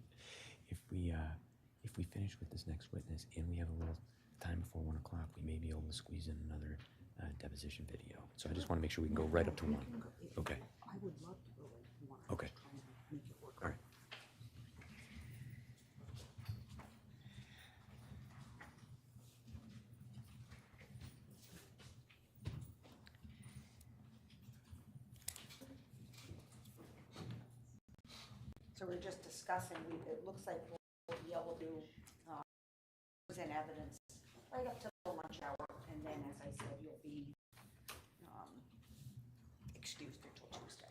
If we finish with this next witness and we have a little time before 1 o'clock, we may be able to squeeze in another deposition video. So I just want to make sure we can go right up to 1. Okay. I would love to go into one. Okay. All right. So we're just discussing, it looks like we'll be able to present evidence right up to the lunch hour, and then, as I said, you'll be excused until Tuesday.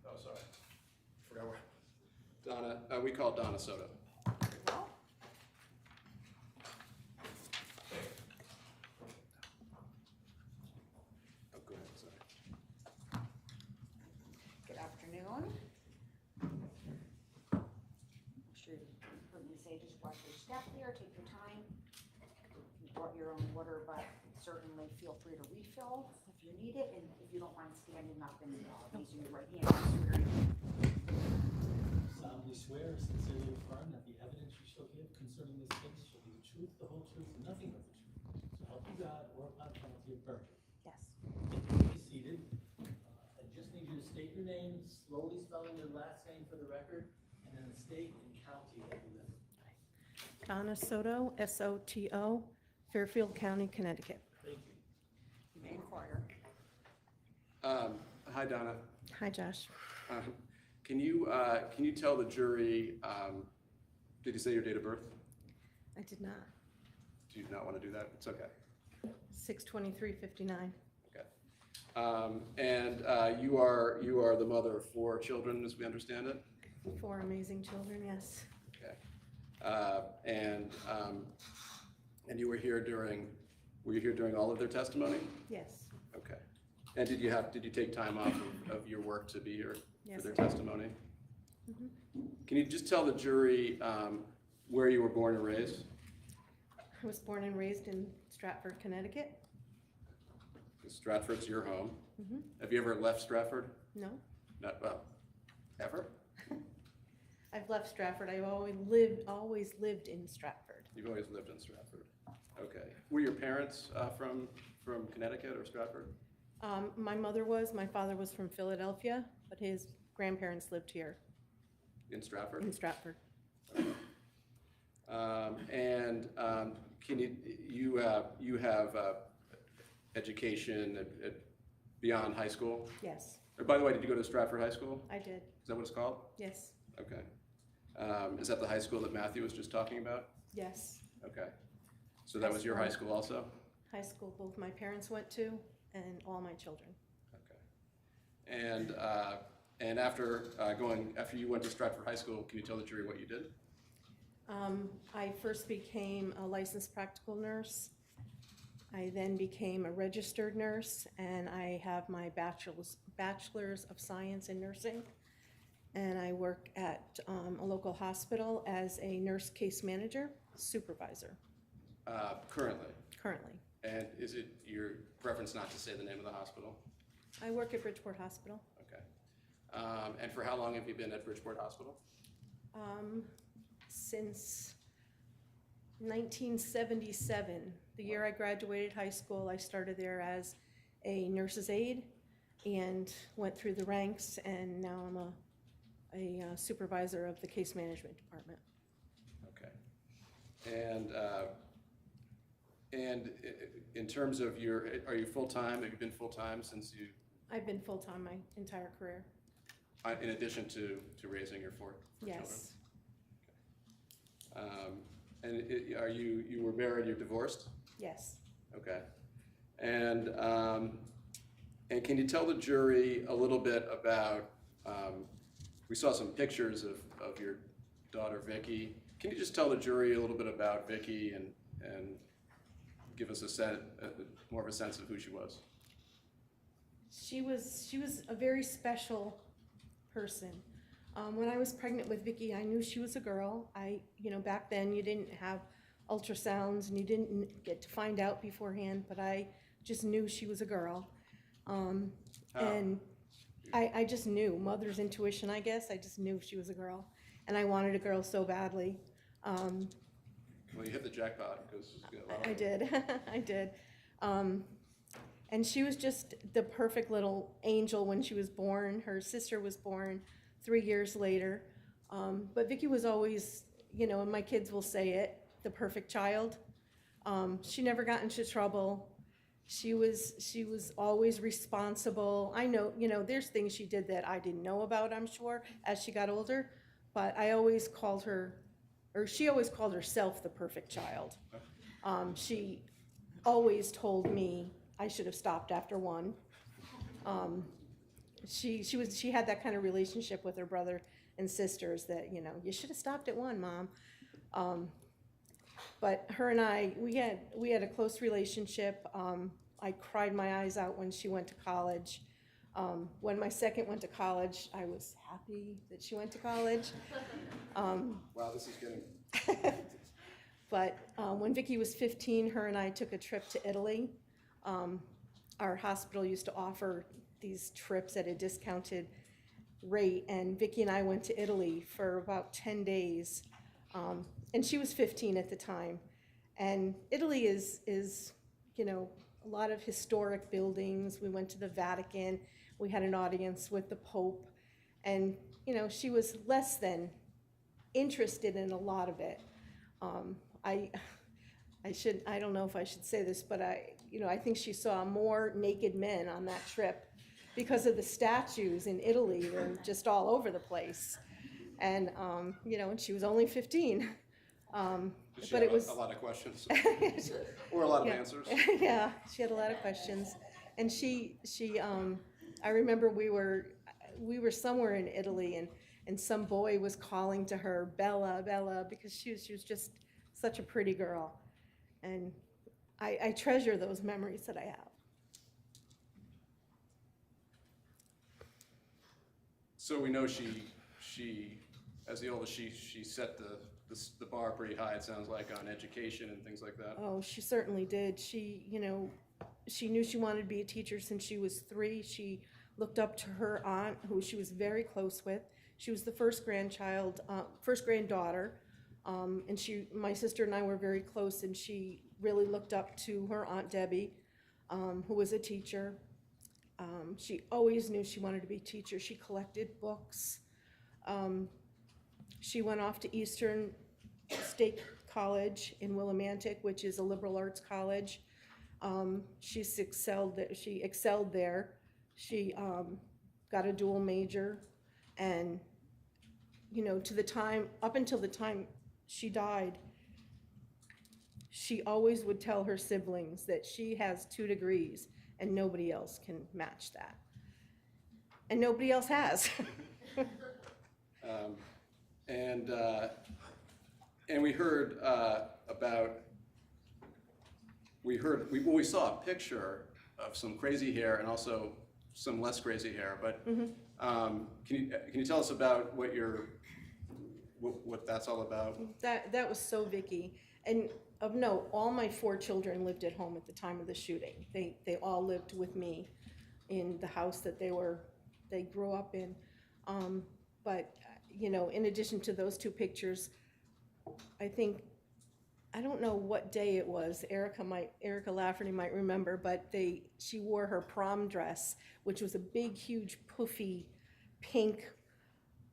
Oh, sorry. Forgot where. Donna, we call Donna Soto. Well, Oh, go ahead, sorry. good afternoon. I'm sure you heard me say, just watch your step there, take your time. You brought your own water, but certainly feel free to refill if you need it, and if you don't mind standing up and raising your right hand. Solemnly swear or sincerely affirm that the evidence you shall give concerning this case shall be the truth, the whole truth, and nothing but the truth. So help you God, or upon penalty of perjury. Yes. Be seated. I just need you to state your name, slowly spelling your last name for the record, and then the state and county that you live in. Donna Soto, S-O-T-O, Fairfield County, Connecticut. Thank you. You may inquire. Hi, Donna. Hi, Josh. Can you tell the jury, did you say your date of birth? I did not. Do you not want to do that? It's okay. 6/23/59. Okay. And you are the mother of 4 children, as we understand it? 4 amazing children, yes. Okay. And you were here during all of their testimony? Yes. Okay. And did you take time off of your work to be here Yes, for their I did. testimony? Can you just tell the jury where you were born and raised? I was born and raised in Stratford, Connecticut. Stratford's your home. Mhm. Have you ever left Stratford? No, Not, well, ever? I've left Stratford. I've always lived in Stratford. You've always lived in Stratford. Okay. Were your parents from Connecticut or Stratford? My father was from Philadelphia, but his grandparents lived here In Stratford? in Stratford. Can you have education beyond high school? Yes, Or by the way, did you go to Stratford High School? I did. Is that what it's called? Yes, Okay. Is that the high school that Matthew was just talking about? yes. Okay. So that was your high school also? High school both my parents went to and all my children. Okay. And after you went to Stratford High School, can you tell the jury what you did? I first became a licensed practical nurse. I then became a registered nurse, and I have my bachelor's of science in nursing. And I work at a local hospital as a nurse case manager, supervisor, Currently. currently. And is it your preference not to say the name of the hospital? I work at Bridgeport Hospital. Okay. And for how long have you been at Bridgeport Hospital? Since 1977, the year I graduated high school, I started there as a nurse's aide and went through the ranks, and now I'm a supervisor of the case management department. Okay. And in terms of are you full-time? Have you been full-time since you? I've been full-time my entire career. In addition to raising your 4 children? Yes. Okay. And you were married, you're divorced? Yes. Okay. And And can you tell the jury a little bit about, we saw some pictures of your daughter Vicky. Can you just tell the jury a little bit about Vicky and give us more of a sense of who she was? She was a very special person. When I was pregnant with Vicky, I knew she was a girl. Back then you didn't have ultrasounds and you didn't get to find out beforehand, but I just knew she was a girl. And I just knew, mother's intuition, I guess. I just knew she was a girl, and I wanted a girl so badly. Well, you hit the jackpot because I did. I did. And she was just the perfect little angel when she was born. Her sister was born 3 years later. But Vicky was always, and my kids will say it, the perfect child. She never got into trouble. She was always responsible. I know, there's things she did that I didn't know about, I'm sure, as she got older. But I always called her, or she always called herself the perfect child. She always told me I should have stopped after one. She had that kind of relationship with her brother and sisters that, you should have stopped at one, Mom. But her and I, we had a close relationship. I cried my eyes out when she went to college. When my second went to college, I was happy that she went to college. Wow, this is getting... But when Vicky was 15, her and I took a trip to Italy. Our hospital used to offer these trips at a discounted rate, and Vicky and I went to Italy for about 10 days. And she was 15 at the time. And Italy is a lot of historic buildings. We went to the Vatican. We had an audience with the Pope. And, she was less than interested in a lot of it. I don't know if I should say this, but I think she saw more naked men on that trip because of the statues in Italy. They're just all over the place. And, and she was only 15. But it was a lot of questions or a lot of answers. Yeah, she had a lot of questions. And I remember we were somewhere in Italy and some boy was calling to her, Bella, Bella, because she was just such a pretty girl. And I treasure those memories that I have. So we know she as the oldest, she set the bar pretty high, it sounds like, on education and things like that. Oh, she certainly did. She knew she wanted to be a teacher since she was 3. She looked up to her aunt, who she was very close with. She was the first granddaughter, and my sister and I were very close, and she really looked up to her Aunt Debbie, who was a teacher. She always knew she wanted to be a teacher. She collected books. She went off to Eastern State College in Willimantic, which is a liberal arts college. She excelled there. She got a dual major, and up until the time she died, she always would tell her siblings that she has 2 degrees and nobody else can match that. And nobody else has. And we heard we saw a picture of some crazy hair and also some less crazy hair, but can you tell us about what that's all about? That was so Vicky. And of note, all my 4 children lived at home at the time of the shooting. They all lived with me in the house that they grew up in. But in addition to those 2 pictures, I don't know what day it was. Erica Lafferty might remember, but she wore her prom dress, which was a big, huge, poofy pink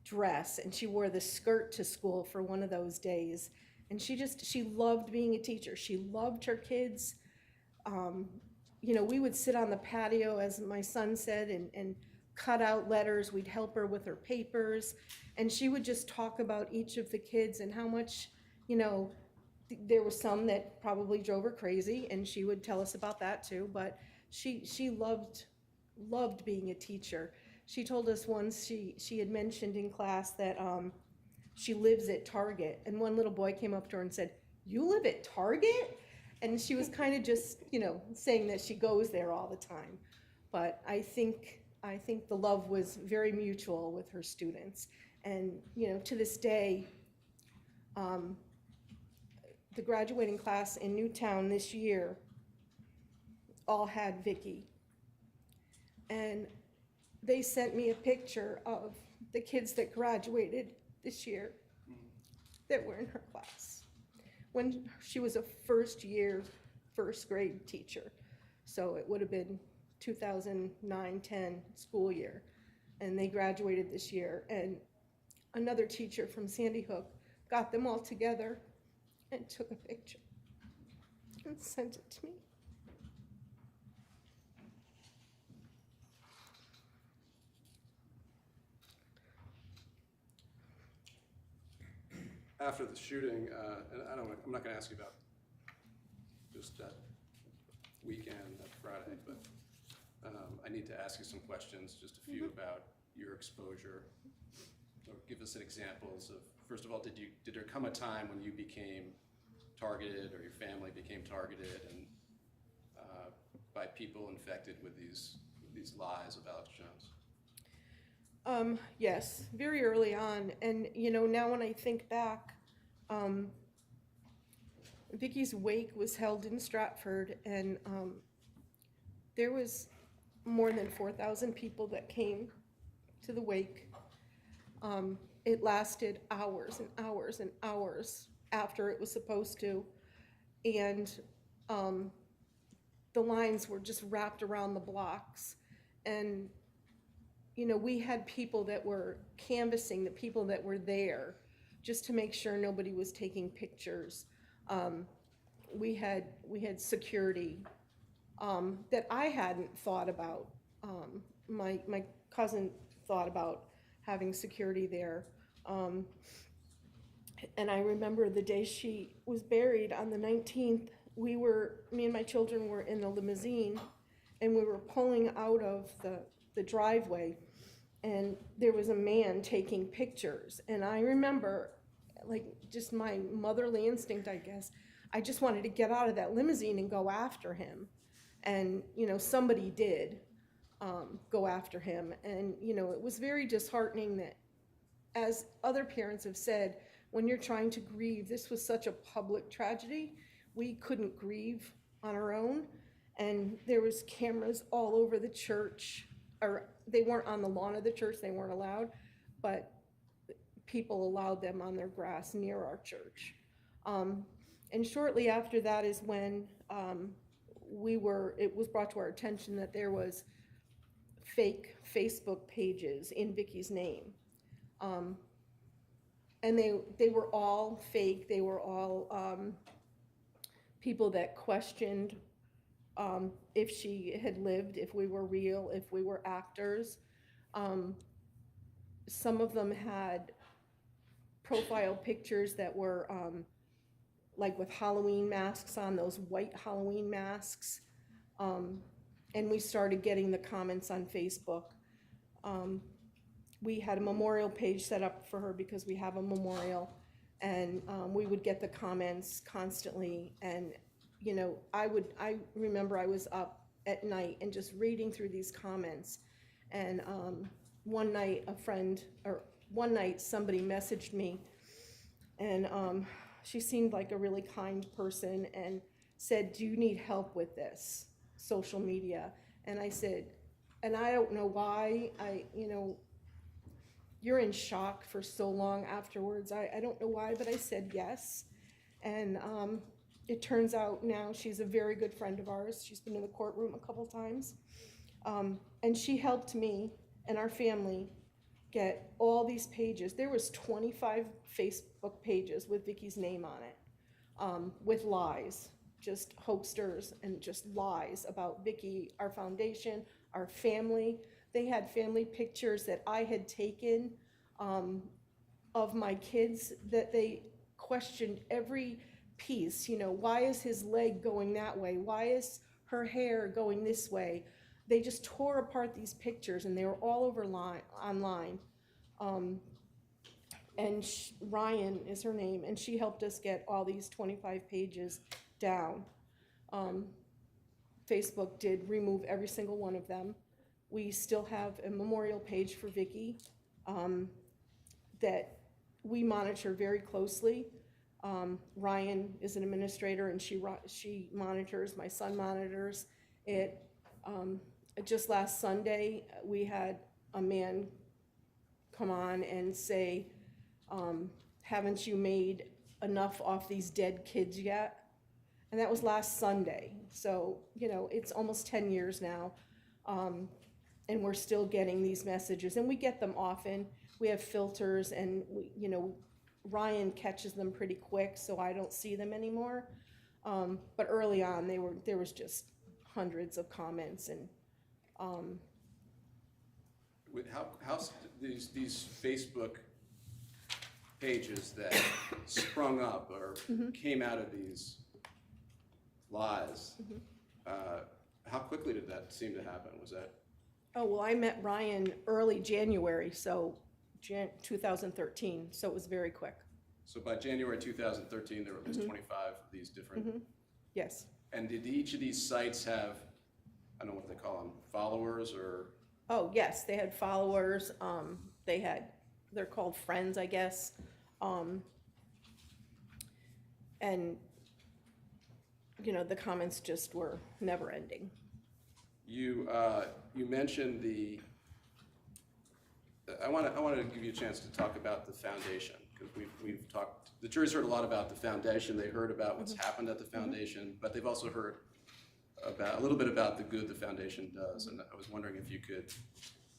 dress, and she wore the skirt to school for one of those days. And she loved being a teacher. She loved her kids. We would sit on the patio, as my son said, and cut out letters. We'd help her with her papers, and she would just talk about each of the kids and how much, there were some that probably drove her crazy, and she would tell us about that too. But she loved loved being a teacher. She told us once she had mentioned in class that she lives at Target, and one little boy came up to her and said, "You live at Target?" And she was kind of just, saying that she goes there all the time. But I think the love was very mutual with her students. And, to this day, the graduating class in Newtown this year all had Vicky. And they sent me a picture of the kids that graduated this year that were in her class when she was a first grade teacher. So it would have been 2009-10 school year. And they graduated this year. And another teacher from Sandy Hook got them all together and took a picture and sent it to me. After the shooting, and I'm not going to ask you about just that weekend, that Friday, but I need to ask you some questions, just a few about your exposure. So give us some examples of, first of all, did there come a time when you became targeted or your family became targeted and by people infected with these lies of Alex Jones? Yes, very early on. And, now when I think back, Vicky's wake was held in Stratford, and there was more than 4,000 people that came to the wake. It lasted hours and hours and hours after it was supposed to. And the lines were just wrapped around the blocks. And we had people that were canvassing the people that were there just to make sure nobody was taking pictures. We had security that I hadn't thought about. My cousin thought about having security there. And I remember the day she was buried on the 19th, me and my children were in the limousine, and we were pulling out of the driveway, and there was a man taking pictures. And I remember, just my motherly instinct, I guess, I just wanted to get out of that limousine and go after him. And, somebody did go after him. And, it was very disheartening that, as other parents have said, when you're trying to grieve, this was such a public tragedy, we couldn't grieve on our own. And there was cameras all over the church, or they weren't on the lawn of the church, they weren't allowed, but people allowed them on their grass near our church. And shortly after that is when it was brought to our attention that there was fake Facebook pages in Vicky's name. And they were all fake. They were all people that questioned if she had lived, if we were real, if we were actors. Some of them had profile pictures that were with Halloween masks on, those white Halloween masks. And we started getting the comments on Facebook. We had a memorial page set up for her because we have a memorial, and we would get the comments constantly. And I remember I was up at night and just reading through these comments. And one night somebody messaged me, and she seemed like a really kind person and said, "Do you need help with this social media?" And I said, and I don't know why, you're in shock for so long afterwards. I don't know why, but I said yes. And it turns out now she's a very good friend of ours. She's been in the courtroom a couple times. And she helped me and our family get all these pages. There was 25 Facebook pages with Vicky's name on it, with lies, just hoaxers and just lies about Vicky, our foundation, our family. They had family pictures that I had taken of my kids that they questioned every piece. Why is his leg going that way? Why is her hair going this way? they just tore apart these pictures, and they were all over online. And Ryan is her name, and she helped us get all these 25 pages down. Facebook did remove every single one of them. We still have a memorial page for Vicky that we monitor very closely. Ryan is an administrator, and she monitors, my son monitors it. Just last Sunday, we had a man come on and say, haven't you made enough off these dead kids yet? And that was last Sunday. So, you know, it's almost 10 years now. And we're still getting these messages, and we get them often. We have filters, and you know, Ryan catches them pretty quick, so I don't see them anymore. But early on, there was just hundreds of comments, and how these Facebook pages that sprung up or came out of these lies, how quickly did that seem to happen? Was that? Oh, well, I met Ryan early January, so 2013, so it was very quick. So by January 2013, there were at least 25 of these different. Yes. And did each of these sites have, I don't know what they call them, followers or? Oh, yes, they had followers. They're called friends, I guess. And, you know, the comments just were never ending. You mentioned I want to give you a chance to talk about the foundation, because we've talked, the jury's heard a lot about the foundation. They heard about what's happened at the foundation, but they've also heard a little bit about the good the foundation does. And I was wondering if you could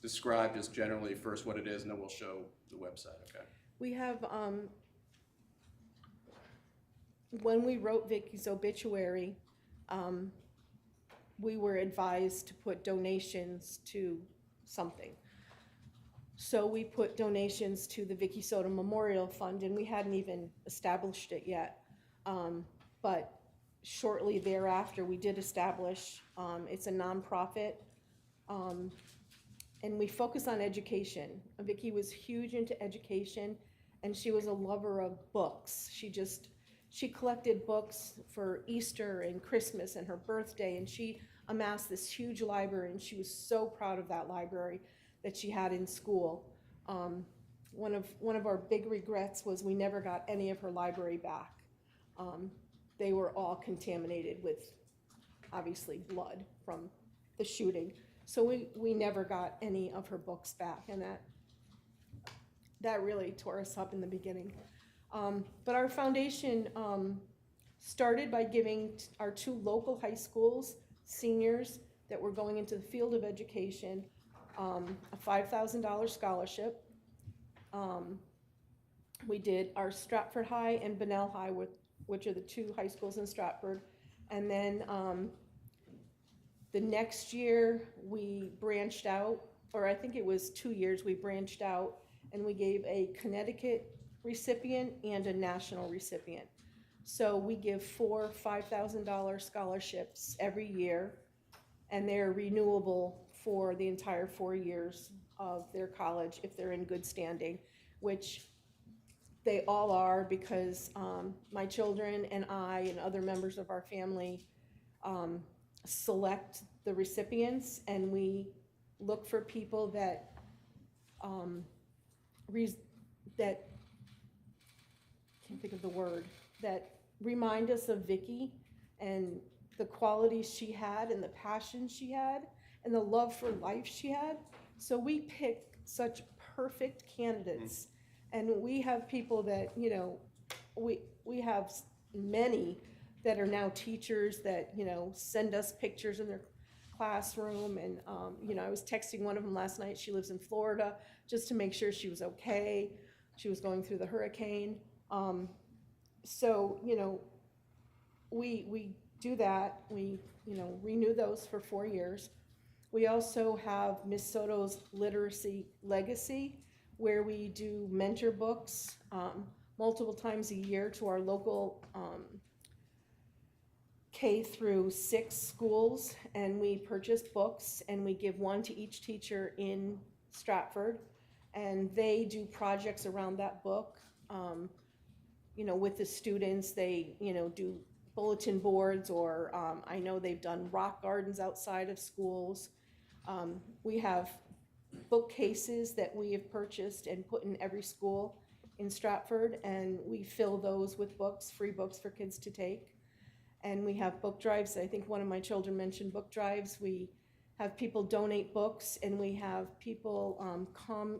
describe just generally first what it is, and then we'll show the website, okay? We have, when we wrote Vicky's obituary, we were advised to put donations to something. So we put donations to the Vicky Soto Memorial Fund, and we hadn't even established it yet. But shortly thereafter, we did establish, it's a nonprofit, and we focus on education. Vicky was huge into education, and she was a lover of books. She collected books for Easter and Christmas and her birthday, and she amassed this huge library, and she was so proud of that library that she had in school. One of our big regrets was we never got any of her library back. They were all contaminated with, obviously, blood from the shooting. So we never got any of her books back, and that really tore us up in the beginning. But our foundation started by giving our 2 local high schools, seniors that were going into the field of education, a $5,000 scholarship. We did our Stratford High and Bunnell High, which are the 2 high schools in Stratford. And then the next year we branched out, or I think it was 2 years we branched out, and we gave a Connecticut recipient and a national recipient. So we give 4 $5,000 scholarships every year, and they're renewable for the entire 4 years of their college if they're in good standing, which they all are, because my children and I and other members of our family select the recipients, and we look for people that can't think of the word, that remind us of Vicky and the qualities she had and the passion she had and the love for life she had. So we pick such perfect candidates, and we have people that, you know, we have many that are now teachers that, you know, send us pictures in their classroom. And, you know, I was texting one of them last night. She lives in Florida, just to make sure she was okay. She was going through the hurricane. So, you know, we do that. We, you know, renew those for 4 years. We also have Miss Soto's Literacy Legacy, where we do mentor books multiple times a year to our local K through 6 schools, and we purchase books, and we give one to each teacher in Stratford, and they do projects around that book. You know, with the students, they, you know, do bulletin boards, or I know they've done rock gardens outside of schools. We have bookcases that we have purchased and put in every school in Stratford, and we fill those with books, free books for kids to take. And we have book drives. I think one of my children mentioned book drives. We have people donate books, and we have people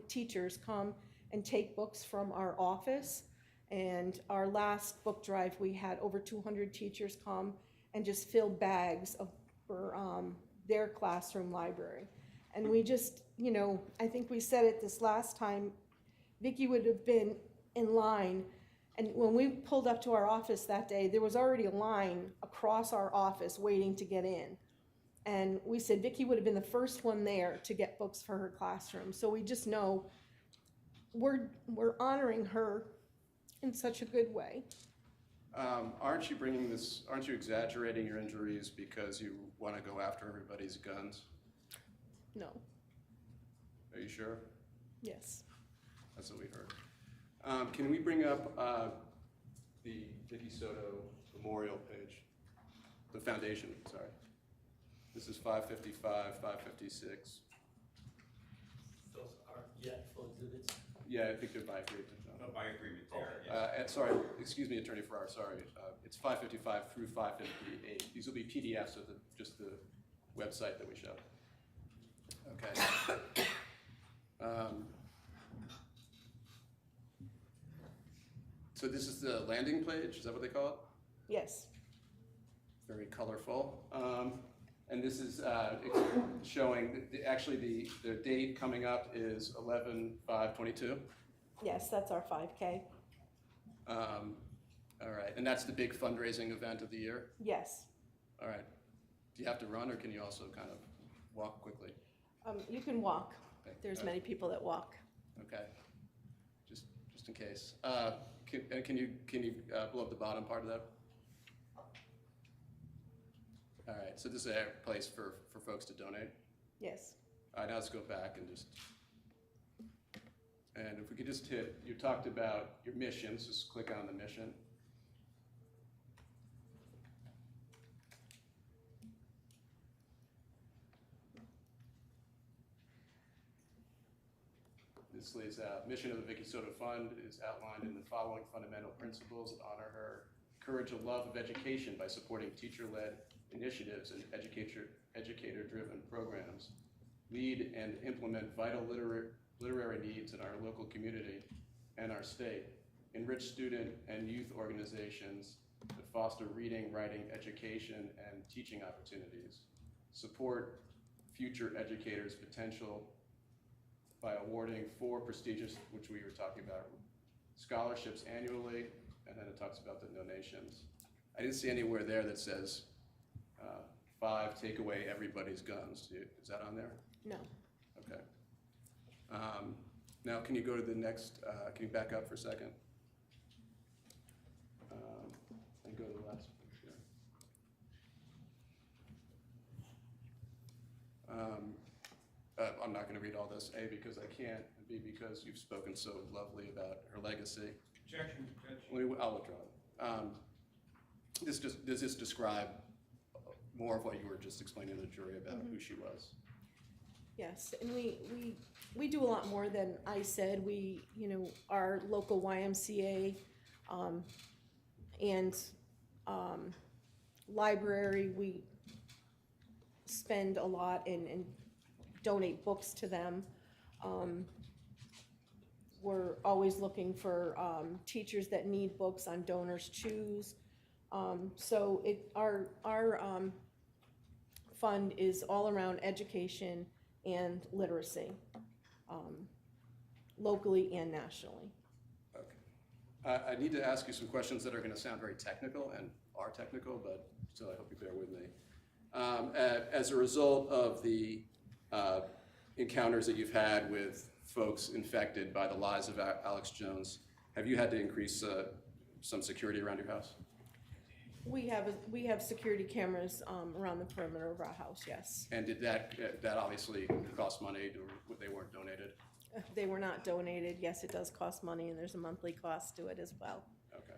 teachers come and take books from our office. And our last book drive, we had over 200 teachers come and just fill bags for their classroom library. And we just, you know, I think we said it this last time, Vicki would have been in line, and when we pulled up to our office that day, there was already a line across our office waiting to get in. And we said Vicki would have been the first one there to get books for her classroom. So we just know we're honoring her in such a good way. Aren't you exaggerating your injuries because you want to go after everybody's guns? No. Are you sure? Yes. That's what we heard. Can we bring up the Vicki Soto memorial page? The foundation, sorry. This is 555, 556. Those are yet full exhibits? Yeah, I think they're by agreement. No, by agreement there, And sorry, excuse me, Attorney Farrar, sorry. It's 555 through 558. These will be PDFs of just the website that we showed. Okay. So this is the landing page, is that what they call it? Yes. Very colorful. And this is showing, actually the date coming up is 11/5/22. Yes, that's our 5K. All right, and that's the big fundraising event of the year? Yes. All right. Do you have to run, or can you also kind of walk quickly? You can walk. Okay. There's many people that walk. Okay. Just in case. Can you blow up the bottom part of that? All right, so this is a place for folks to donate? Yes. All right, now let's go back and if we could just hit, you talked about your missions, just click on the mission. This lays out, mission of the Vicki Soto Fund is outlined in the following fundamental principles that honor her. Encourage a love of education by supporting teacher-led initiatives and educator-driven programs. Lead and implement vital literary needs in our local community and our state. Enrich student and youth organizations that foster reading, writing, education, and teaching opportunities. Support future educators' potential by awarding 4 prestigious, which we were talking about, scholarships annually, and then it talks about the donations. I didn't see anywhere there that says 5, take away everybody's guns. Is that on there? No. Okay. Now, can you go to the next, can you back up for a second? And go to the last picture. I'm not going to read all this, A, because I can't, and B, because you've spoken so lovely about her legacy. Objection, Judge. I'll withdraw it. Does this describe more of what you were just explaining to the jury about who she was? Yes, and we do a lot more than I said. We, you know, our local YMCA and library, we spend a lot and donate books to them. We're always looking for teachers that need books on Donors Choose. So our fund is all around education and literacy, locally and nationally. Okay. I need to ask you some questions that are going to sound very technical and are technical, but still I hope you bear with me. As a result of the encounters that you've had with folks infected by the lies of Alex Jones, have you had to increase some security around your house? We have security cameras around the perimeter of our house, yes. And did that obviously cost money, or they weren't donated? They were not donated. Yes, it does cost money, and there's a monthly cost to it as well. Okay.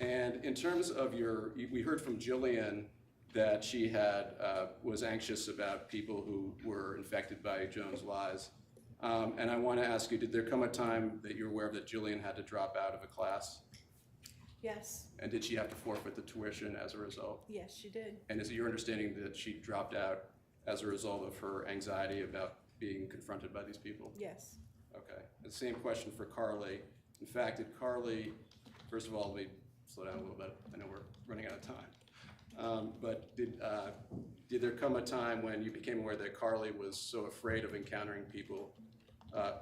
And in terms of we heard from Jillian that she was anxious about people who were infected by Jones' lies. And I want to ask you, did there come a time that you're aware of that Jillian had to drop out of a class? Yes. And did she have to forfeit the tuition as a result? Yes, she did. And is it your understanding that she dropped out as a result of her anxiety about being confronted by these people? Yes. Okay. The same question for Carly. In fact, did Carly, first of all, let me slow down a little bit. I know we're running out of time. But did there come a time when you became aware that Carly was so afraid of encountering people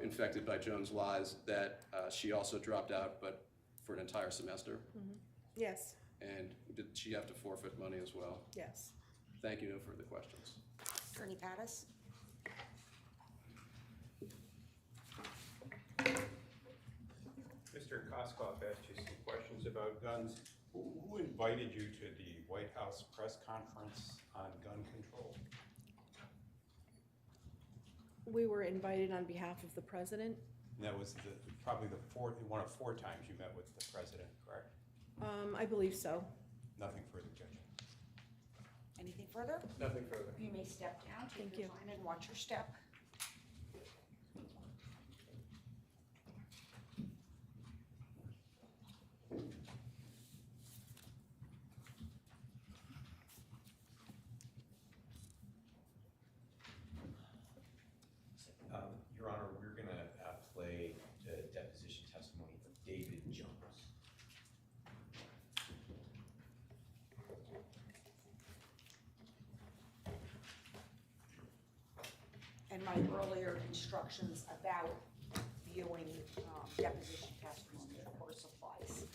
infected by Jones' lies that she also dropped out, but for an entire semester? Mm-hmm. Yes. And did she have to forfeit money as well? Yes. Thank you. No further questions. Attorney Pattis? Mr. Koskoff asked you some questions about guns. Who invited you to the White House press conference on gun control? We were invited on behalf of the president. And that was probably one of 4 times you met with the president, correct? I believe so. Nothing further, Judge. Anything further? Nothing further. You may step down, take Thank your you. time and watch your step. Your Honor, we're going to play the deposition testimony of David Jones. And my earlier instructions about viewing deposition testimony, of course, applies.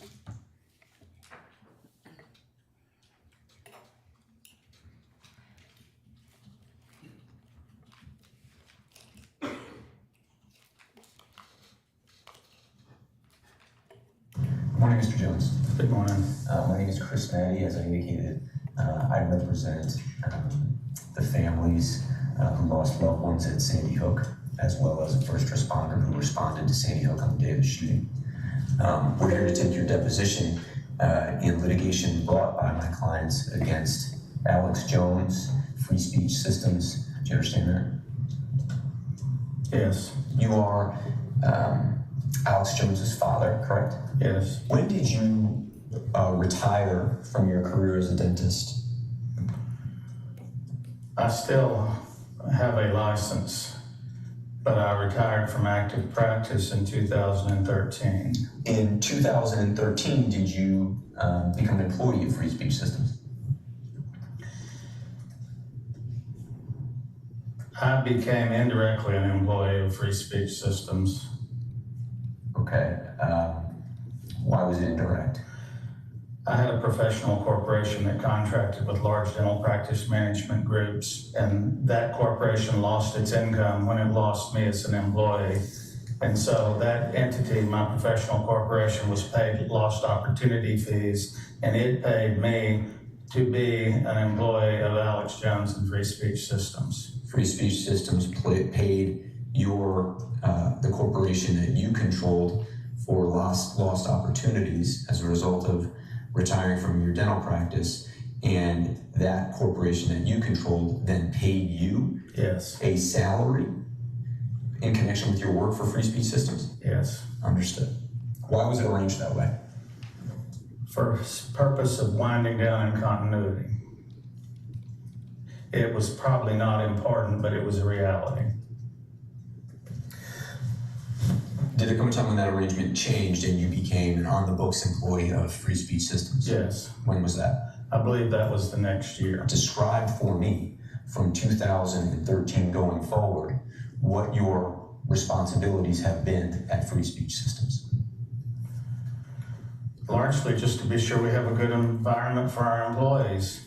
Good morning, Mr. Jones. Good morning. My name is Chris Maddy. As I indicated, I represent the families who lost loved ones at Sandy Hook, as well as a first responder who responded to Sandy Hook on the day of the shooting. We're here to take your deposition in litigation brought by my clients against Alex Jones, Free Speech Systems. Do you understand that? Yes. You are Alex Jones's father, correct? Yes. When did you retire from your career as a dentist? I still have a license, but I retired from active practice in 2013. In 2013, did you become an employee of Free Speech Systems? I became indirectly an employee of Free Speech Systems. Okay. Why was it indirect? I had a professional corporation that contracted with large dental practice management groups, and that corporation lost its income when it lost me as an employee. And so that entity, my professional corporation, was paid lost opportunity fees, and it paid me to be an employee of Alex Jones and Free Speech Systems. Free Speech Systems paid the corporation that you controlled for lost opportunities as a result of retiring from your dental practice, and that corporation that you controlled then paid you a salary in connection with your work for Free Speech Systems? Yes. Understood. Why was it arranged that way? For purpose of winding down and continuity. It was probably not important, but it was a reality. Did there come a time when that arrangement changed and you became an on-the-books employee of Free Speech Systems? Yes. When was that? I believe that was the next year. Describe for me, from 2013 going forward, what your responsibilities have been at Free Speech Systems. Largely just to be sure we have a good environment for our employees,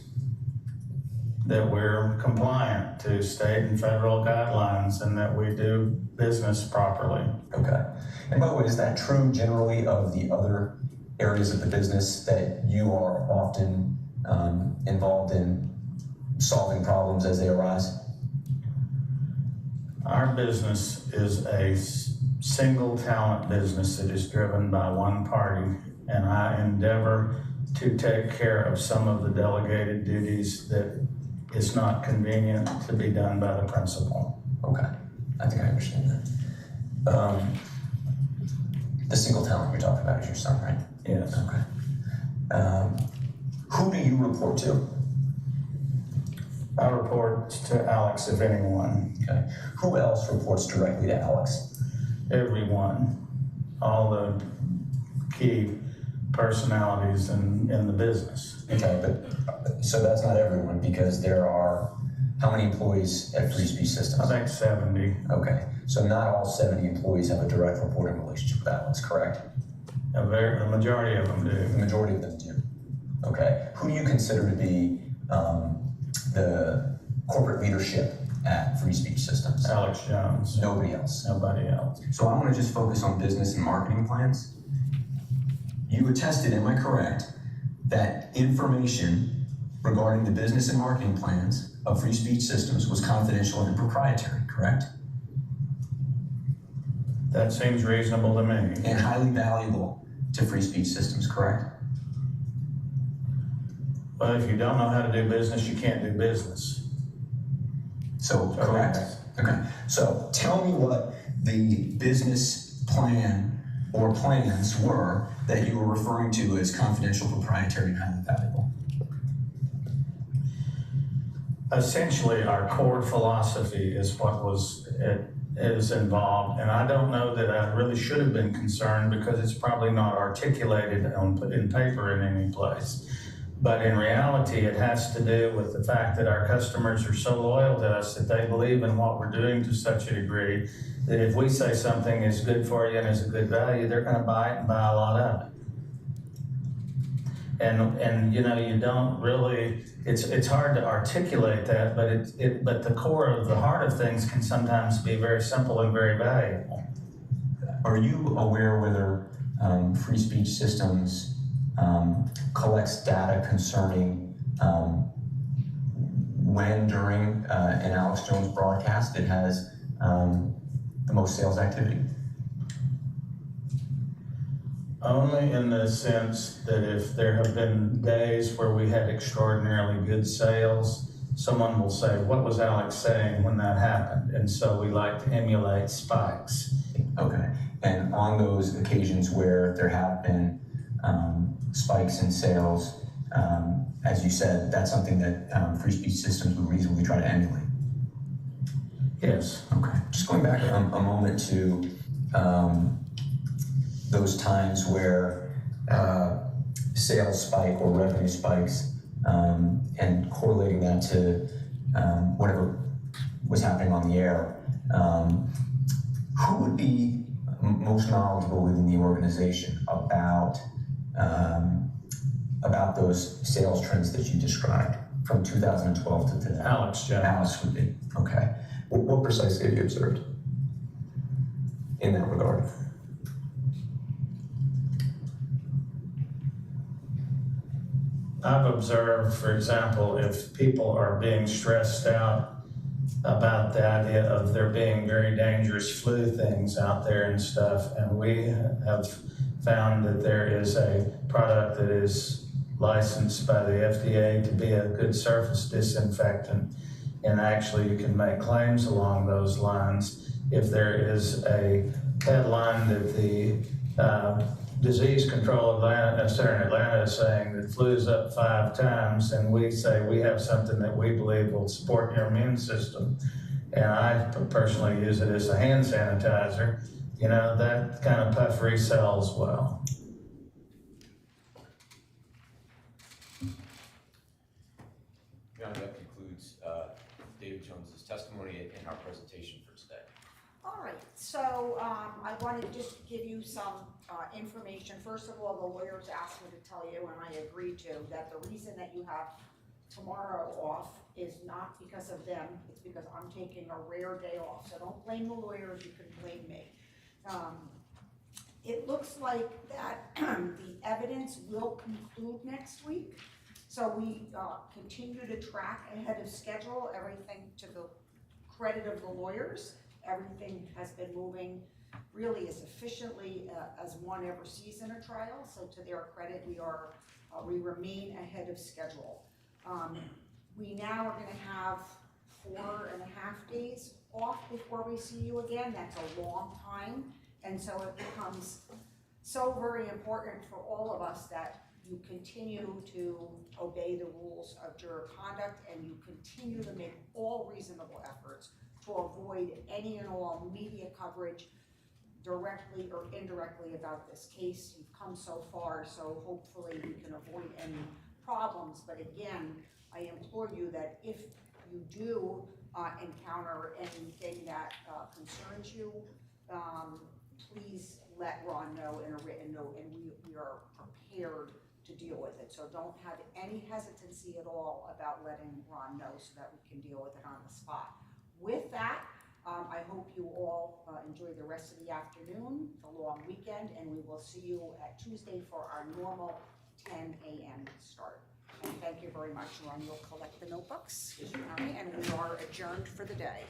that we're compliant to state and federal guidelines, and that we do business properly. Okay. And by the way, is that true generally of the other areas of the business, that you are often involved in solving problems as they arise? Our business is a single talent business that is driven by one party, and I endeavor to take care of some of the delegated duties that is not convenient to be done by the principal. Okay, I think I understand that. The single talent you're talking about is your son, right? Yes. Okay. Who do you report to? I report to Alex, if anyone. Okay. Who else reports directly to Alex? Everyone. All the key personalities in the business. Okay, but so that's not everyone, because there are how many employees at Free Speech Systems? I think 70. Okay, so not all 70 employees have a direct reporting relationship with Alex, correct? The majority of them do. The majority of them do. Okay, who do you consider to be the corporate leadership at Free Speech Systems? Alex Jones. Nobody else? Nobody else. So I want to just focus on business and marketing plans. You attested, am I correct, that information regarding the business and marketing plans of Free Speech Systems was confidential and proprietary, correct? That seems reasonable to me. And highly valuable to Free Speech Systems, correct? Well, if you don't know how to do business, you can't do business. So, correct. Okay, so tell me what the business plan or plans were that you were referring to as confidential, proprietary, and highly valuable. Essentially, our core philosophy is what is involved, and I don't know that I really should have been concerned because it's probably not articulated in paper in any place. But in reality, it has to do with the fact that our customers are so loyal to us that they believe in what we're doing to such a degree that if we say something is good for you and is a good value, they're going to buy it and buy a lot of it. And you know, you don't really, it's hard to articulate that, but but the core of the heart of things can sometimes be very simple and very valuable. Are you aware whether Free Speech Systems collects data concerning when during an Alex Jones broadcast it has the most sales activity? Only in the sense that if there have been days where we had extraordinarily good sales, someone will say, what was Alex saying when that happened? And so we like to emulate spikes. Okay, and on those occasions where there have been spikes in sales, as you said, that's something that Free Speech Systems would reasonably try to emulate. Yes. Okay, just going back a moment to those times where sales spike or revenue spikes, and correlating that to whatever was happening on the air, who would be most knowledgeable within the organization about those sales trends that you described from 2012 to today? Alex Jones. Alex would be. Okay. What precisely have you observed in that regard? I've observed, for example, if people are being stressed out about the idea of there being very dangerous flu things out there and stuff, and we have found that there is a product that is licensed by the FDA to be a good surface disinfectant, and actually you can make claims along those lines. If there is a headline that the Disease Control Center in Atlanta is saying that flu's up 5 times, and we say we have something that we believe will support your immune system, and I personally use it as a hand sanitizer, you know, that kind of puffery sells well. Your Honor, that concludes David Jones's testimony and our presentation for today. All right, so I want to just give you some information. First of all, the lawyers asked me to tell you, and I agreed to, that the reason that you have tomorrow off is not because of them, it's because I'm taking a rare day off. So don't blame the lawyers, you can blame me. It looks like that the evidence will conclude next week. So we continue to track ahead of schedule, everything to the credit of the lawyers. Everything has been moving really as efficiently as one ever sees in a trial. So to their credit, we remain ahead of schedule. We now are gonna have 4.5 days off before we see you again. That's a long time. And so it becomes so very important for all of us that you continue to obey the rules of juror conduct and you continue to make all reasonable efforts to avoid any and all media coverage directly or indirectly about this case. You've come so far, so hopefully you can avoid any problems. But again, I implore you that if you do encounter anything that concerns you, please let Ron know in a written note, and we are prepared to deal with it. So don't have any hesitancy at all about letting Ron know so that we can deal with it on the spot. With that, I hope you all enjoy the rest of the afternoon, the long weekend, and we will see you at Tuesday for our normal 10 a.m. start. And thank you very much. Ron will collect the notebooks, and we are adjourned for the day.